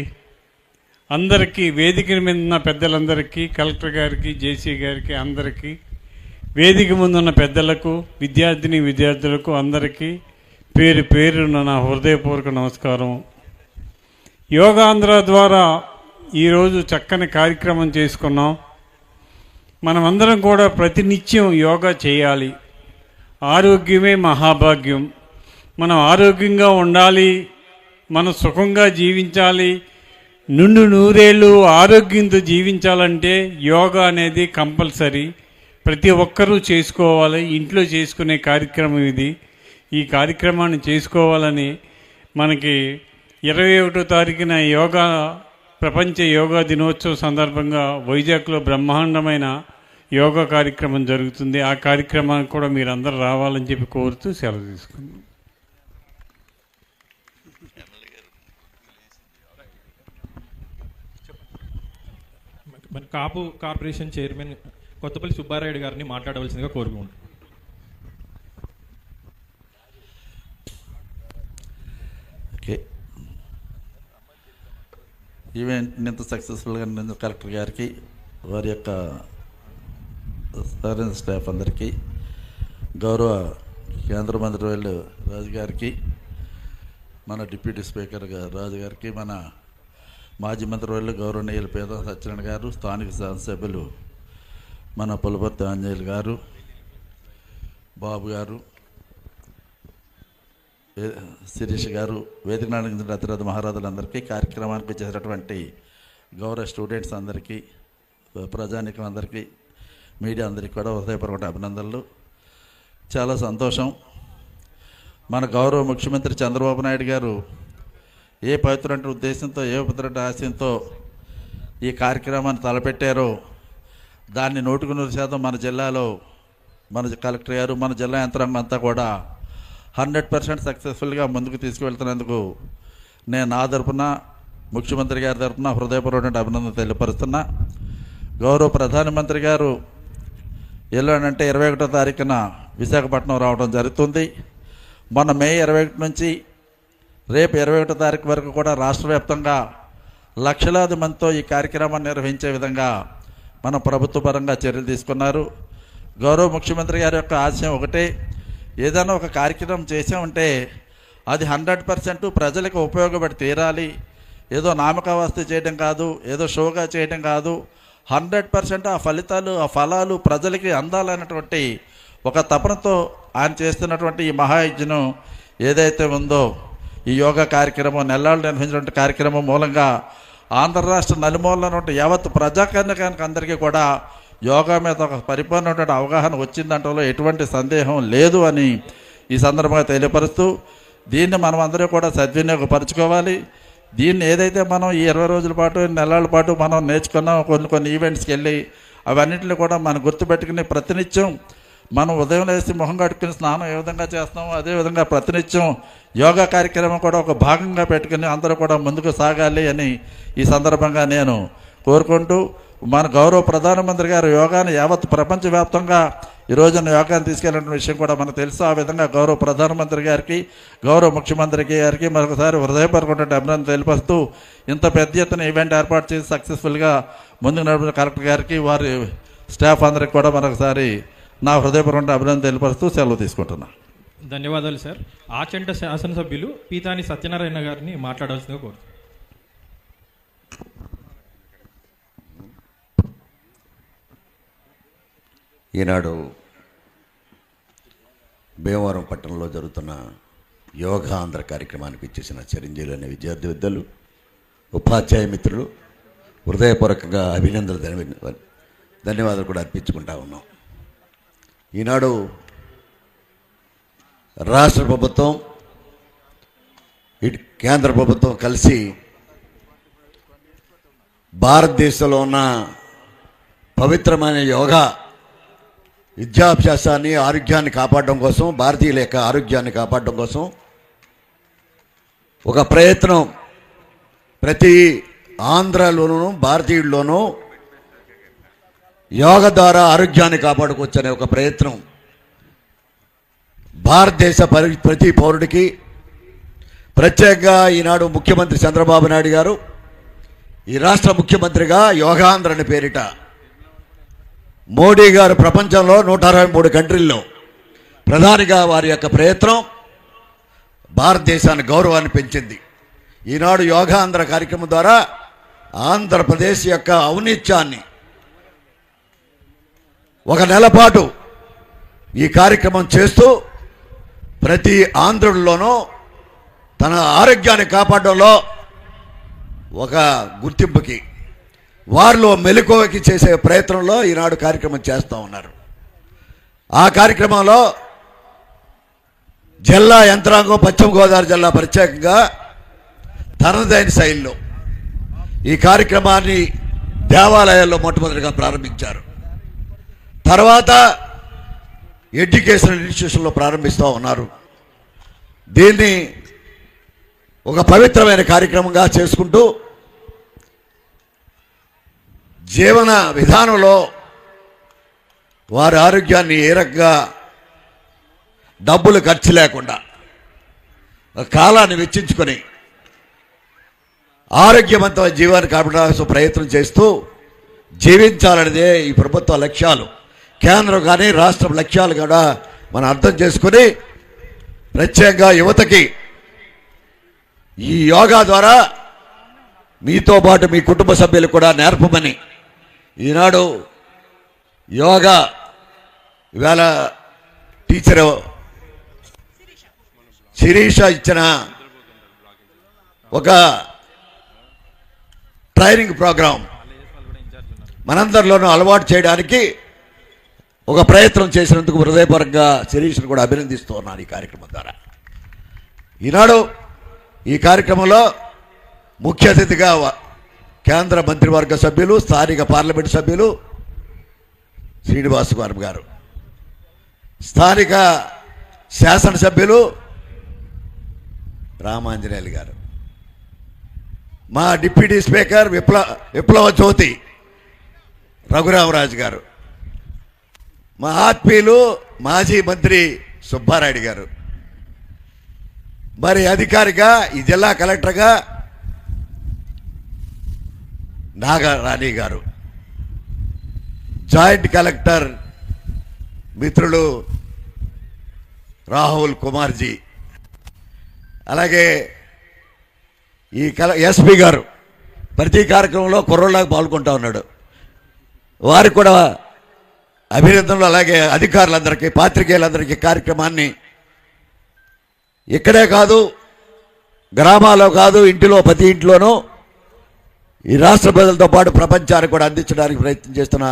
అందరికీ వేదిక మీద ఉన్న పెద్దలందరికీ, కలెక్టర్ గారికి, జేసీ గారికి, అందరికీ, వేదిక ముందున్న పెద్దలకు, విద్యార్థులకు అందరికీ పేరు పేరున నా హృదయపూర్వక నమస్కారం. యోగాంధ్ర ద్వారా ఈరోజు చక్కని కార్యక్రమం చేసుకున్నాం. మనమందరం కూడా ప్రతినిత్యం యోగా చేయాలి. ఆరోగ్యమే మహాభాగ్యం. మనం ఆరోగ్యంగా ఉండాలి, మనం సుఖంగా జీవించాలి, నుండు నూరేళ్ళు ఆరోగ్యంతో జీవించాలంటే యోగా అనేది కంపల్సరీ. ప్రతి ఒక్కరూ చేసుకోవాలి. ఇంట్లో చేసుకునే కార్యక్రమం ఇది. ఈ కార్యక్రమాన్ని చేసుకోవాలని మనకి 21వ తారీఖున ప్రపంచ యోగా దినోత్సవం సందర్భంగా వైజాగ్లో బ్రహ్మాండమైన యోగా కార్యక్రమం జరుగుతుంది. ఆ కార్యక్రమానికి కూడా మీరందరూ రావాలని చెప్పి కోరుతూ సెలవు తీసుకున్నాం. మన కాపు కార్పొరేషన్ చైర్మన్ కొత్తపల్లి సుబ్బారాయుడు గారిని మాట్లాడవలసిందిగా కోరుకుంటున్నాం. ఓకే, ఈవెంట్ ఇంత సక్సెస్ఫుల్గా కలెక్టర్ గారికి, వారి యొక్క స్టాఫ్ అందరికీ, గౌరవ కేంద్ర మంత్రివర్యులు రాజు గారికి, మన డిప్యూటీ స్పీకర్ రాజు గారికి, మన మాజీ మంత్రివర్యులు గౌరవనీయులు పేద సత్యనారాయణ గారు, స్థానిక శాసనసభ్యులు మన పులపర్తి ఆంజనేయులు గారు, బాబు గారు, శిరీష్ గారు, వేదిక నాయకులు, రతిరథ మహారాజులందరికీ, కార్యక్రమానికి చేసినటువంటి గౌరవ స్టూడెంట్స్ అందరికీ, ప్రజానికం అందరికీ, మీడియా అందరికీ కూడా హృదయపూర్వక అభినందనలు. చాలా సంతోషం. మన గౌరవ ముఖ్యమంత్రి చంద్రబాబు నాయుడు గారు ఏ పవిత్రమైన ఉద్దేశంతో, ఏ పవిత్రమైన ఆశయంతో ఈ కార్యక్రమాన్ని తలపెట్టారో దాన్ని 100% మన జిల్లాలో మన కలెక్టర్ గారు, మన జిల్లా యంత్రాంగం అంతా కూడా 100% సక్సెస్ఫుల్గా ముందుకు తీసుకువెళ్తున్నందుకు నేను నా తరపున, ముఖ్యమంత్రి గారి తరపున హృదయపూర్వక అభినందన తెలియపరుస్తున్నా. గౌరవ ప్రధానమంత్రి గారు ఎల్లుండంటే 21వ తారీఖున విశాఖపట్నం రావడం జరుగుతుంది. మొన్న మే 21 నుంచి రేపు 21వ తారీఖు వరకు కూడా రాష్ట్ర వ్యాప్తంగా లక్షలాది మందితో ఈ కార్యక్రమాన్ని నిర్వహించే విధంగా మన ప్రభుత్వ పరంగా చర్యలు తీసుకున్నారు. గౌరవ ముఖ్యమంత్రి గారి యొక్క ఆశయం ఒకటే, ఏదైనా ఒక కార్యక్రమం చేసామంటే అది 100% ప్రజలకు ఉపయోగపడి తీరాలి. ఏదో నామకావస్థ చేయడం కాదు, ఏదో షోగా చేయడం కాదు, 100% ఆ ఫలితాలు, ఆ ఫలాలు ప్రజలకి అందాలన్నటువంటి ఒక తపనతో ఆయన చేస్తున్నటువంటి ఈ మహాయజ్ఞం ఏదైతే ఉందో, ఈ యోగా కార్యక్రమం, నెల్లాళ్ళు నిర్వహించినటువంటి కార్యక్రమం మూలంగా ఆంధ్ర రాష్ట్ర నలుమూలైనటువంటి యావత్ ప్రజాకర్ణకానికి అందరికీ కూడా యోగా మీద ఒక పరిపూర్ణమైనటువంటి అవగాహన వచ్చిందంటలో ఎటువంటి సందేహం లేదు అని ఈ సందర్భంగా తెలియపరుస్తూ, దీన్ని మనం అందరూ కూడా సద్వినియోగపరచుకోవాలి. దీన్ని ఏదైతే మనం ఈ 20 రోజుల పాటు, నెలల పాటు మనం నేర్చుకున్నాం, కొన్ని ఈవెంట్స్కి వెళ్ళి అవన్నింటినీ కూడా మనం గుర్తుపెట్టుకుని ప్రతినిత్యం మనం ఉదయం లేసి మొహం కట్టుకుని స్నానం ఏ విధంగా చేస్తామో అదేవిధంగా ప్రతినిత్యం యోగా కార్యక్రమం కూడా ఒక భాగంగా పెట్టుకుని అందరూ కూడా ముందుకు సాగాలి అని ఈ సందర్భంగా నేను కోరుకుంటూ, మన గౌరవ ప్రధానమంత్రి గారు యోగాను యావత్ ప్రపంచవ్యాప్తంగా ఈ రోజున యోగాన్ని తీసుకెళ్ళిన విషయం కూడా మనకు తెలుసు. ఆ విధంగా గౌరవ ప్రధానమంత్రి గారికి, గౌరవ ముఖ్యమంత్రి గారికి మరొకసారి హృదయపూర్వక అభినందన తెలియపరుస్తూ, ఇంత పెద్ద ఎత్తున ఈవెంట్ ఏర్పాటు చేసి సక్సెస్ఫుల్గా ముందుకు నడిపిన కలెక్టర్ గారికి, వారి స్టాఫ్ అందరికి కూడా మరొకసారి నా హృదయపూర్వక అభినందన తెలియపరుస్తూ సెలవు తీసుకుంటున్నా. ధన్యవాదాలు సార్. ఆచంట శాసనసభ్యులు పీతాని సత్యనారాయణ గారిని మాట్లాడాల్సిందిగా కోరుతున్నాను. ఈనాడు భీమవరం పట్టణంలో జరుగుతున్న యోగా ఆంధ్ర కార్యక్రమానికి ఇచ్చేసిన చిరంజీవులు అనే విద్యార్థులు, ఉపాధ్యాయ మిత్రులు హృదయపూర్వకంగా ధన్యవాదాలు కూడా అర్పించుకుంటా ఉన్నాం. ఈనాడు రాష్ట్ర ప్రభుత్వం, కేంద్ర ప్రభుత్వం కలిసి భారతదేశంలో ఉన్న పవిత్రమైన యోగా విద్యాభ్యాసాన్ని, ఆరోగ్యాన్ని కాపాడడం కోసం, భారతీయుల యొక్క ఆరోగ్యాన్ని కాపాడడం కోసం ఒక ప్రయత్నం ప్రతి ఆంధ్రాలోనూ భారతీయుల్లోనూ యోగా ద్వారా ఆరోగ్యాన్ని కాపాడుకోవచ్చనే ఒక ప్రయత్నం భారతదేశ ప్రతి పౌరుడికి, ప్రత్యేకంగా ఈనాడు ముఖ్యమంత్రి చంద్రబాబు నాయుడు గారు ఈ రాష్ట్ర ముఖ్యమంత్రిగా యోగాంధ్ర అనే పేరిట మోడీ గారు ప్రపంచంలో 163 కంట్రీల్లో ప్రధానిగా వారి యొక్క ప్రయత్నం భారతదేశాన్ని గౌరవాన్ని పెంచింది. ఈనాడు యోగాంధ్ర కార్యక్రమం ద్వారా ఆంధ్రప్రదేశ్ యొక్క ఔన్నత్యాన్ని ఒక నెల పాటు ఈ కార్యక్రమం చేస్తూ ప్రతి ఆంధ్రుల్లోనూ తన ఆరోగ్యాన్ని కాపాడడంలో ఒక గుర్తింపుకి, వారిలో మెలకువకి చేసే ప్రయత్నంలో ఈనాడు కార్యక్రమం చేస్తూ ఉన్నారు. ఆ కార్యక్రమంలో జిల్లా యంత్రాంగం, పశ్చిమ గోదావరి జిల్లా ప్రత్యేకంగా తనదైన శైలిలో ఈ కార్యక్రమాన్ని దేవాలయాల్లో మొట్టమొదటిగా ప్రారంభించారు. తర్వాత ఎడ్యుకేషనల్ ఇన్స్టిట్యూషన్లో ప్రారంభిస్తూ ఉన్నారు. దీన్ని ఒక పవిత్రమైన కార్యక్రమంగా చేసుకుంటూ జీవన విధానంలో వారి ఆరోగ్యాన్ని ఏ రకంగా డబ్బులు ఖర్చు లేకుండా కాలాన్ని వెచ్చించుకొని ఆరోగ్యవంతమైన జీవాన్ని కాపాడడానికి ప్రయత్నం చేస్తూ జీవించాలనేదే ఈ ప్రభుత్వ లక్ష్యాలు. కేంద్రం కానీ రాష్ట్రం లక్ష్యాలు కూడా మనం అర్థం చేసుకుని ప్రత్యేకంగా యువతకి ఈ యోగా ద్వారా మీతో పాటు మీ కుటుంబ సభ్యులు కూడా నేర్పమని ఈనాడు యోగా ఇవాళ టీచరు శిరీష ఇచ్చిన ఒక ట్రైనింగ్ ప్రోగ్రాం మనందరిలోనూ అలవాటు చేయడానికి ఒక ప్రయత్నం చేసినందుకు హృదయపరంగా శిరీష్ను కూడా అభినందిస్తూ ఉన్నాను ఈ కార్యక్రమం ద్వారా. ఈనాడు ఈ కార్యక్రమంలో ముఖ్య అతిథిగా కేంద్ర మంత్రివర్గ సభ్యులు, స్థానిక పార్లమెంటు సభ్యులు శ్రీనివాస్ వర్మ గారు, స్థానిక శాసనసభ్యులు రామాంజనేయులు గారు, మా డిప్యూటీ స్పీకర్ విప్లవ జ్యోతి రఘురామరాజు గారు, మా ఆత్మీయులు మాజీ మంత్రి సుబ్బారాయుడు గారు, మరి అధికారిగా ఈ జిల్లా కలెక్టర్గా నాగరాణి గారు, జాయింట్ కలెక్టర్ మిత్రులు రాహుల్ కుమార్జీ, అలాగే ఈ ఎస్పీ గారు ప్రతి కార్యక్రమంలో కుర్రోళ్ళగా పాల్గొంటూ ఉన్నాడు. వారికి కూడా అభినందనలు. అలాగే అధికారులందరికీ, పాత్రికేయులందరికీ కార్యక్రమాన్ని ఇక్కడే కాదు, గ్రామాల్లో కాదు, ఇంటిలో ప్రతి ఇంట్లోనూ ఈ రాష్ట్ర ప్రజలతో పాటు ప్రపంచానికి కూడా అందించడానికి ప్రయత్నం చేస్తున్న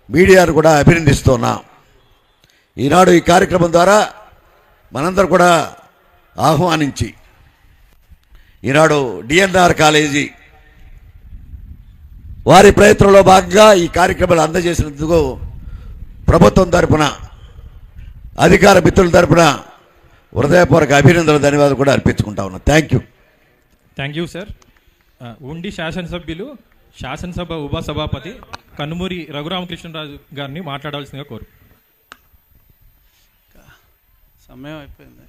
మీడియాను కూడా అభినందిస్తున్నా. ఈనాడు ఈ కార్యక్రమం ద్వారా మనందరూ కూడా ఆహ్వానించి ఈనాడు డిఎన్ఆర్ కాలేజీ వారి ప్రయత్నంలో భాగంగా ఈ కార్యక్రమాలు అందజేసినందుకు ప్రభుత్వం తరపున, అధికార మిత్రుల తరపున హృదయపూర్వక అభినందనలు, ధన్యవాదాలు కూడా అర్పించుకుంటా ఉన్నాను. Thank you sir. ఉండి శాసనసభ్యులు, శాసనసభ ఉపసభాపతి కనుమూరి రఘురామకృష్ణరాజు గారిని మాట్లాడాల్సిందిగా కోరు. సమయం అయిపోయింది.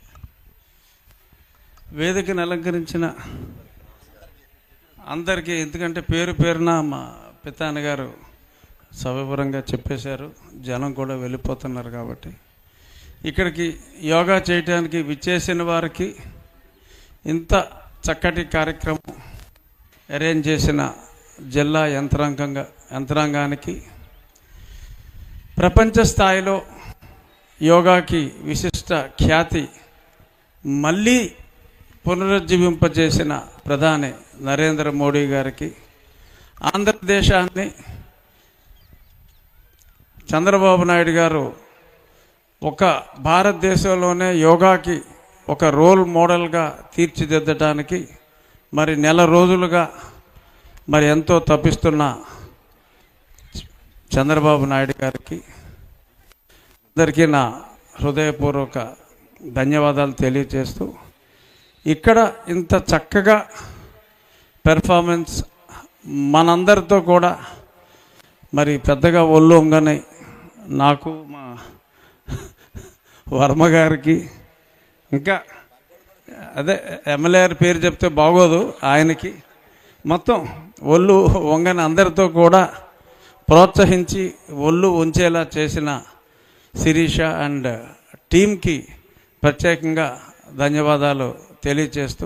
వేదికను అలంకరించిన అందరికీ, ఎందుకంటే పేరు పేరున మా పితాని గారు సవివరంగా చెప్పేశారు, జనం కూడా వెళ్ళిపోతున్నారు కాబట్టి ఇక్కడికి యోగా చేయడానికి విచ్చేసిన వారికి, ఇంత చక్కటి కార్యక్రమం అరేంజ్ చేసిన జిల్లా యంత్రాంగానికి, ప్రపంచ స్థాయిలో యోగాకి విశిష్ట ఖ్యాతి మళ్ళీ పునరుజ్జీవింపజేసిన ప్రధాని నరేంద్ర మోడీ గారికి, ఆంధ్రదేశాన్ని చంద్రబాబు నాయుడు గారు ఒక భారతదేశంలోనే యోగాకి ఒక రోల్ మోడల్గా తీర్చిదిద్దడానికి మరి నెల రోజులుగా మరి ఎంతో తప్పిస్తున్న చంద్రబాబు నాయుడు గారికి అందరికీ నా హృదయపూర్వక ధన్యవాదాలు తెలియజేస్తూ, ఇక్కడ ఇంత చక్కగా పెర్ఫార్మెన్స్ మనందరితో కూడా మరి పెద్దగా ఒళ్ళు ఉంగని నాకు, మా వర్మ గారికి, ఇంకా అదే ఎమ్మెల్యే గారి పేరు చెప్తే బాగోదు, ఆయనకి మొత్తం ఒళ్ళు వంగని అందరితో కూడా ప్రోత్సహించి ఒళ్ళు ఉంచేలా చేసిన శిరీష అండ్ టీంకి ప్రత్యేకంగా ధన్యవాదాలు తెలియజేస్తూ,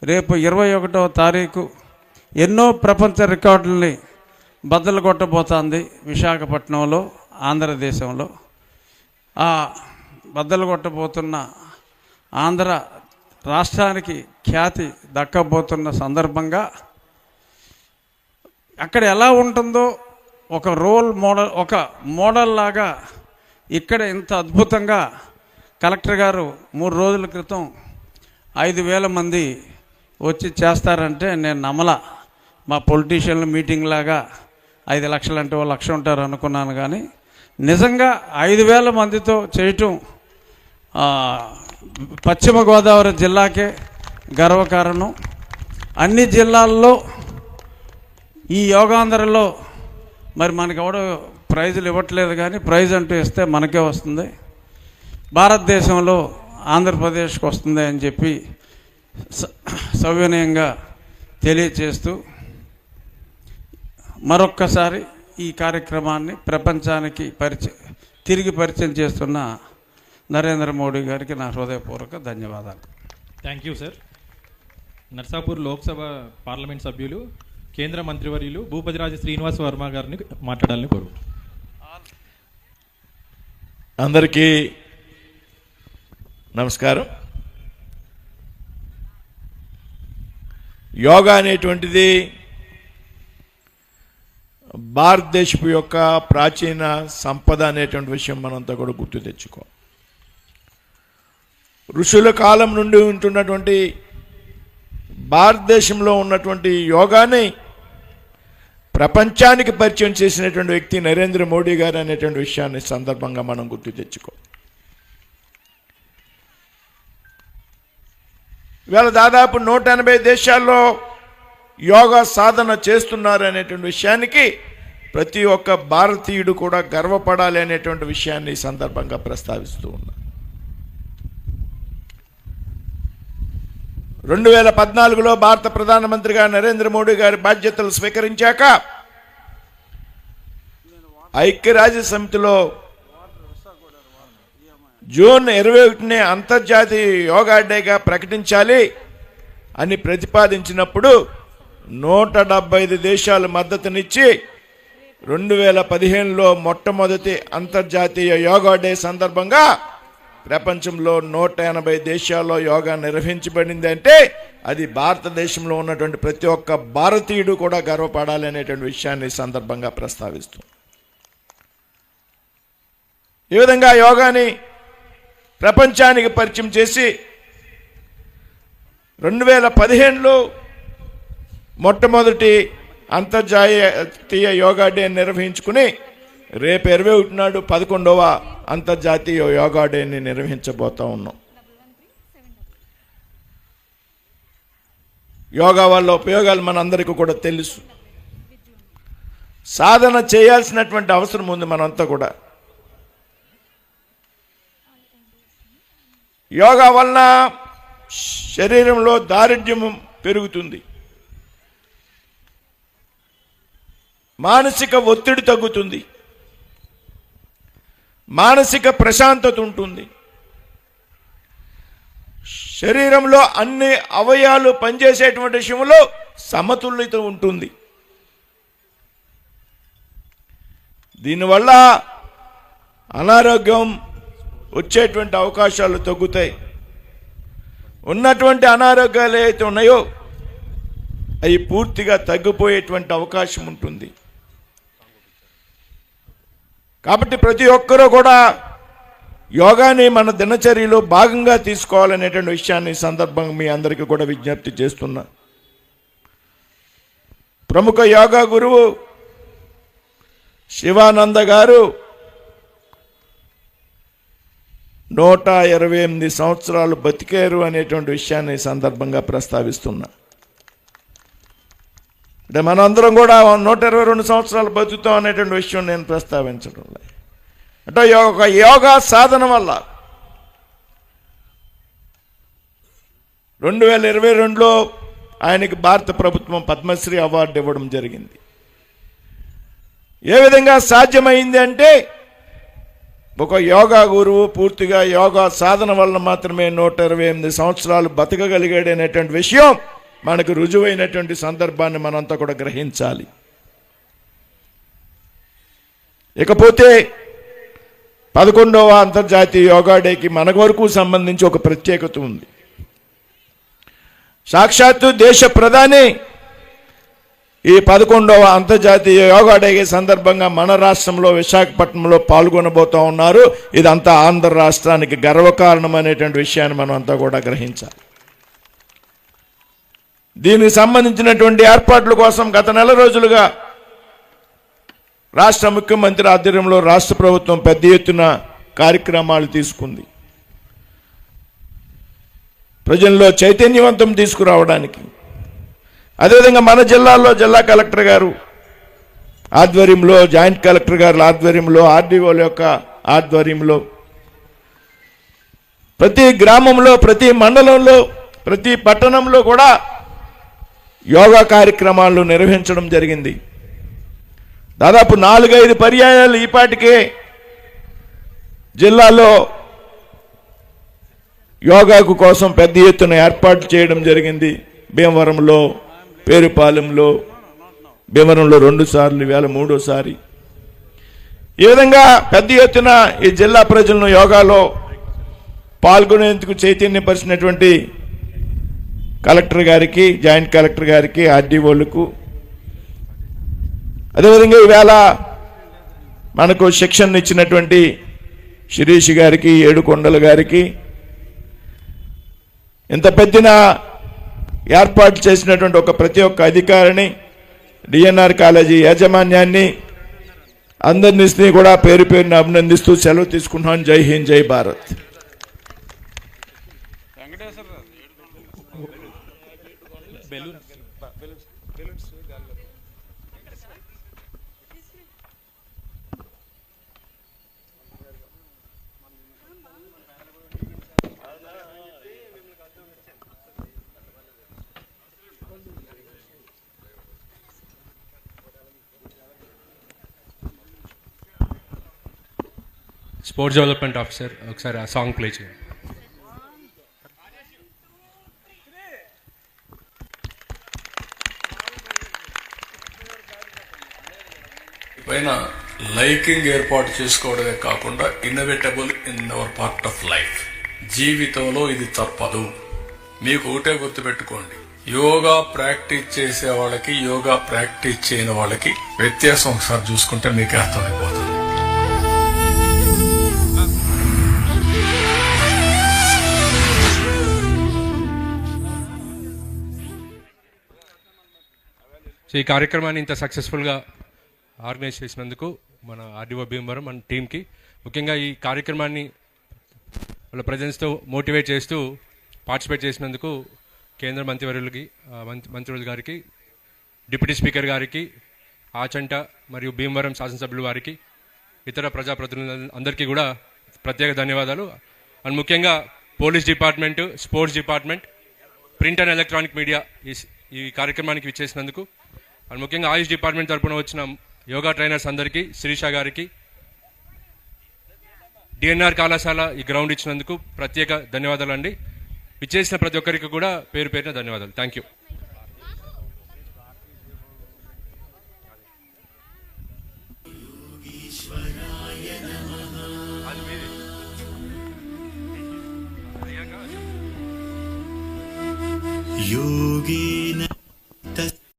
రేపు 21వ తారీఖు ఎన్నో ప్రపంచ రికార్డుల్ని బద్దలు కొట్టబోతోంది విశాఖపట్నంలో, ఆంధ్రదేశంలో. ఆ బద్దలు కొట్టబోతున్న ఆంధ్ర రాష్ట్రానికి ఖ్యాతి దక్కబోతున్న సందర్భంగా అక్కడ ఎలా ఉంటుందో ఒక రోల్ మోడల్, ఒక మోడల్ లాగా ఇక్కడ ఇంత అద్భుతంగా కలెక్టర్ గారు 3 రోజుల క్రితం 5,000 మంది వచ్చి చేస్తారంటే నేను నమ్మలా. మా పొలిటీషియన్ల మీటింగ్ లాగా 5 లక్షలు అంటే 1 లక్ష ఉంటారు అనుకున్నాను, కానీ నిజంగా 5,000 మందితో చేయటం పశ్చిమ గోదావరి జిల్లాకే గర్వకారణం. అన్ని జిల్లాల్లో ఈ యోగాంధ్రలో మరి మనకి ఎవడో ప్రైజులు ఇవ్వట్లేదు, కానీ ప్రైజ్ అంటూ ఇస్తే మనకే వస్తుంది, భారతదేశంలో ఆంధ్రప్రదేశ్కి వస్తుంది అని చెప్పి సవినయంగా తెలియచేస్తూ మరొక్కసారి ఈ కార్యక్రమాన్ని ప్రపంచానికి తిరిగి పరిచయం చేస్తున్న నరేంద్ర మోడీ గారికి నా హృదయపూర్వక ధన్యవాదాలు. Thank you sir. Narsapur Lok Sabha parliament సభ్యులు కేంద్ర మంత్రివర్యులు భూపతిరాజు శ్రీనివాస్ వర్మ గారిని మాట్లాడాలని కోరుకుంటున్నాను. అందరికీ నమస్కారం. యోగా అనేటువంటిది భారతదేశపు యొక్క ప్రాచీన సంపద అనేటువంటి విషయం మనంతా కూడా గుర్తు తెచ్చుకో. ఋషుల కాలం నుండి ఉంటున్నటువంటి భారతదేశంలో ఉన్నటువంటి యోగాని ప్రపంచానికి పరిచయం చేసినటువంటి వ్యక్తి నరేంద్ర మోడీ గారు అనేటువంటి విషయాన్ని సందర్భంగా మనం గుర్తు తెచ్చుకో. ఇవాళ దాదాపు 180 దేశాల్లో యోగా సాధన చేస్తున్నారు అనేటువంటి విషయానికి ప్రతి ఒక్క భారతీయుడు కూడా గర్వపడాలి అనేటువంటి విషయాన్ని సందర్భంగా ప్రస్తావిస్తూ ఉన్నా. 2014లో భారత ప్రధానమంత్రిగా నరేంద్ర మోడీ గారి బాధ్యతలు స్వీకరించాక ఐక్యరాజ్య సమితిలో జూన్ 21ని అంతర్జాతీయ యోగా డేగా ప్రకటించాలి అని ప్రతిపాదించినప్పుడు 175 దేశాలు మద్దతునిచ్చి 2015లో మొట్టమొదటి అంతర్జాతీయ యోగా డే సందర్భంగా ప్రపంచంలో 180 దేశాల్లో యోగా నిర్వహించబడింది. అంటే అది భారతదేశంలో ఉన్నటువంటి ప్రతి ఒక్క భారతీయుడు కూడా గర్వపడాలి అనేటువంటి విషయాన్ని సందర్భంగా ప్రస్తావిస్తూ ఈ విధంగా యోగాని ప్రపంచానికి పరిచయం చేసి 2015లో మొట్టమొదటి అంతర్జాతీయ యోగా డే నిర్వహించుకుని రేపు 21 నాడు 11వ అంతర్జాతీయ యోగా డేని నిర్వహించబోతా ఉన్నాం. యోగా వల్ల ఉపయోగాలు మనందరికీ కూడా తెలుసు. సాధన చేయాల్సినటువంటి అవసరం ఉంది మనంతా కూడా. యోగా వలన శరీరంలో దారిద్ర్యం పెరుగుతుంది, మానసిక ఒత్తిడి తగ్గుతుంది, మానసిక ప్రశాంతత ఉంటుంది, శరీరంలో అన్ని అవయవాలు పనిచేసేటువంటి విషయంలో సమతుల్యత ఉంటుంది. దీనివల్ల అనారోగ్యం వచ్చేటువంటి అవకాశాలు తగ్గుతాయి. ఉన్నటువంటి అనారోగ్యాలు ఏవైతే ఉన్నాయో అవి పూర్తిగా తగ్గిపోయేటువంటి అవకాశం ఉంటుంది. కాబట్టి ప్రతి ఒక్కరూ కూడా యోగాని మన దినచర్యలో భాగంగా తీసుకోవాలనేటువంటి విషయాన్ని సందర్భంగా మీ అందరికీ కూడా విజ్ఞప్తి చేస్తున్నా. ప్రముఖ యోగా గురువు శివానంద గారు 128 సంవత్సరాలు బతికారు అనేటువంటి విషయాన్ని సందర్భంగా ప్రస్తావిస్తున్నా. అంటే మనందరం కూడా 122 సంవత్సరాలు బతుకుతాం అనేటువంటి విషయం నేను ప్రస్తావించడం లేదు. అంటే యోగా సాధన వల్ల 2022లో ఆయనకి భారత ప్రభుత్వం పద్మశ్రీ అవార్డు ఇవ్వడం జరిగింది. ఏ విధంగా సాధ్యమైంది అంటే ఒక యోగా గురువు పూర్తిగా యోగా సాధన వల్ల మాత్రమే 128 సంవత్సరాలు బతకగలిగాడు అనేటువంటి విషయం మనకు రుజువైనటువంటి సందర్భాన్ని మనంతా కూడా గ్రహించాలి. ఇకపోతే 11వ అంతర్జాతీయ యోగా డేకి మన వరకు సంబంధించి ఒక ప్రత్యేకత ఉంది. సాక్షాత్తు దేశ ప్రధాని ఈ 11వ అంతర్జాతీయ యోగా డే సందర్భంగా మన రాష్ట్రంలో విశాఖపట్నంలో పాల్గొనబోతూ ఉన్నారు. ఇదంతా ఆంధ్ర రాష్ట్రానికి గర్వకారణం అనేటువంటి విషయాన్ని మనం అంతా కూడా గ్రహించాలి. దీనికి సంబంధించినటువంటి ఏర్పాట్ల కోసం గత నెల రోజులుగా రాష్ట్ర ముఖ్యమంత్రి ఆధ్వర్యంలో రాష్ట్ర ప్రభుత్వం పెద్ద ఎత్తున కార్యక్రమాలు తీసుకుంది. ప్రజల్లో చైతన్యవంతం తీసుకురావడానికి, అదేవిధంగా మన జిల్లాలో జిల్లా కలెక్టర్ గారు ఆధ్వర్యంలో, జాయింట్ కలెక్టర్ గారు ఆధ్వర్యంలో, ఆర్డీఓల యొక్క ఆధ్వర్యంలో ప్రతి గ్రామంలో, ప్రతి మండలంలో, ప్రతి పట్టణంలో కూడా యోగా కార్యక్రమాలు నిర్వహించడం జరిగింది. దాదాపు 4-5 పర్యాయాలు ఈపాటికే జిల్లాలో యోగాకు కోసం పెద్ద ఎత్తున ఏర్పాటు చేయడం జరిగింది. భీమవరంలో, పేరుపాలెంలో, భీమవరంలో 2 సార్లు, ఈవేళ 3వసారి. ఈ విధంగా పెద్ద ఎత్తున ఈ జిల్లా ప్రజలను యోగాలో పాల్గొనేందుకు చైతన్యపరిచినటువంటి కలెక్టర్ గారికి, జాయింట్ కలెక్టర్ గారికి, ఆర్డీఓలకు, అదేవిధంగా ఈవేళ మనకు శిక్షణ ఇచ్చినటువంటి శిరీష్ గారికి, ఏడుకొండల గారికి, ఇంత పెద్దన ఏర్పాటు చేసినటువంటి ప్రతి ఒక్క అధికారిని, డిఎన్ఆర్ కాలేజీ యాజమాన్యాన్ని, అందరినీ కూడా పేరు పేరుని అభినందిస్తూ సెలవు తీసుకుంటున్నాను. జై హింద్, జై భారత్. స్పోర్ట్స్ డెవలప్మెంట్ ఆఫీసర్ ఒకసారి ఆ సాంగ్ ప్లే చేయండి. పైన లైకింగ్ ఏర్పాటు చేసుకోవడమే కాకుండా innovatable in our part of life. జీవితంలో ఇది తప్పదు. మీకు ఒకటే గుర్తుపెట్టుకోండి, యోగా ప్రాక్టీస్ చేసే వాళ్ళకి, యోగా ప్రాక్టీస్ చేయని వాళ్ళకి వ్యత్యాసం ఒకసారి చూసుకుంటే మీకు అర్థమైపోతుంది. సో ఈ కార్యక్రమాన్ని ఇంత సక్సెస్ఫుల్గా ఆర్గనైజ్ చేసినందుకు మన ఆర్డీఓ భీమవరం మన టీంకి, ముఖ్యంగా ఈ కార్యక్రమాన్ని వాళ్ళ ప్రజెన్స్తో మోటివేట్ చేస్తూ పార్టిసిపేట్ చేసినందుకు కేంద్ర మంత్రివర్యులు గారికి, డిప్యూటీ స్పీకర్ గారికి, ఆచంట మరియు భీమవరం శాసనసభ్యులు వారికి, ఇతర ప్రజాప్రతినిధులు అందరికీ కూడా ప్రత్యేక ధన్యవాదాలు. అండ్ ముఖ్యంగా police department, sports department, print and electronic media ఈ కార్యక్రమానికి విచ్చేసినందుకు, అండ్ ముఖ్యంగా ఆయుష్ డిపార్ట్మెంట్ తరఫున వచ్చిన యోగా ట్రైనర్స్ అందరికీ, శిరీష గారికి, డిఎన్ఆర్ కళాశాల ఈ గ్రౌండ్ ఇచ్చినందుకు ప్రత్యేక ధన్యవాదాలు అండి. విచ్చేసిన ప్రతి ఒక్కరికి కూడా పేరు పేరున ధన్యవాదాలు. Thank you. योगेन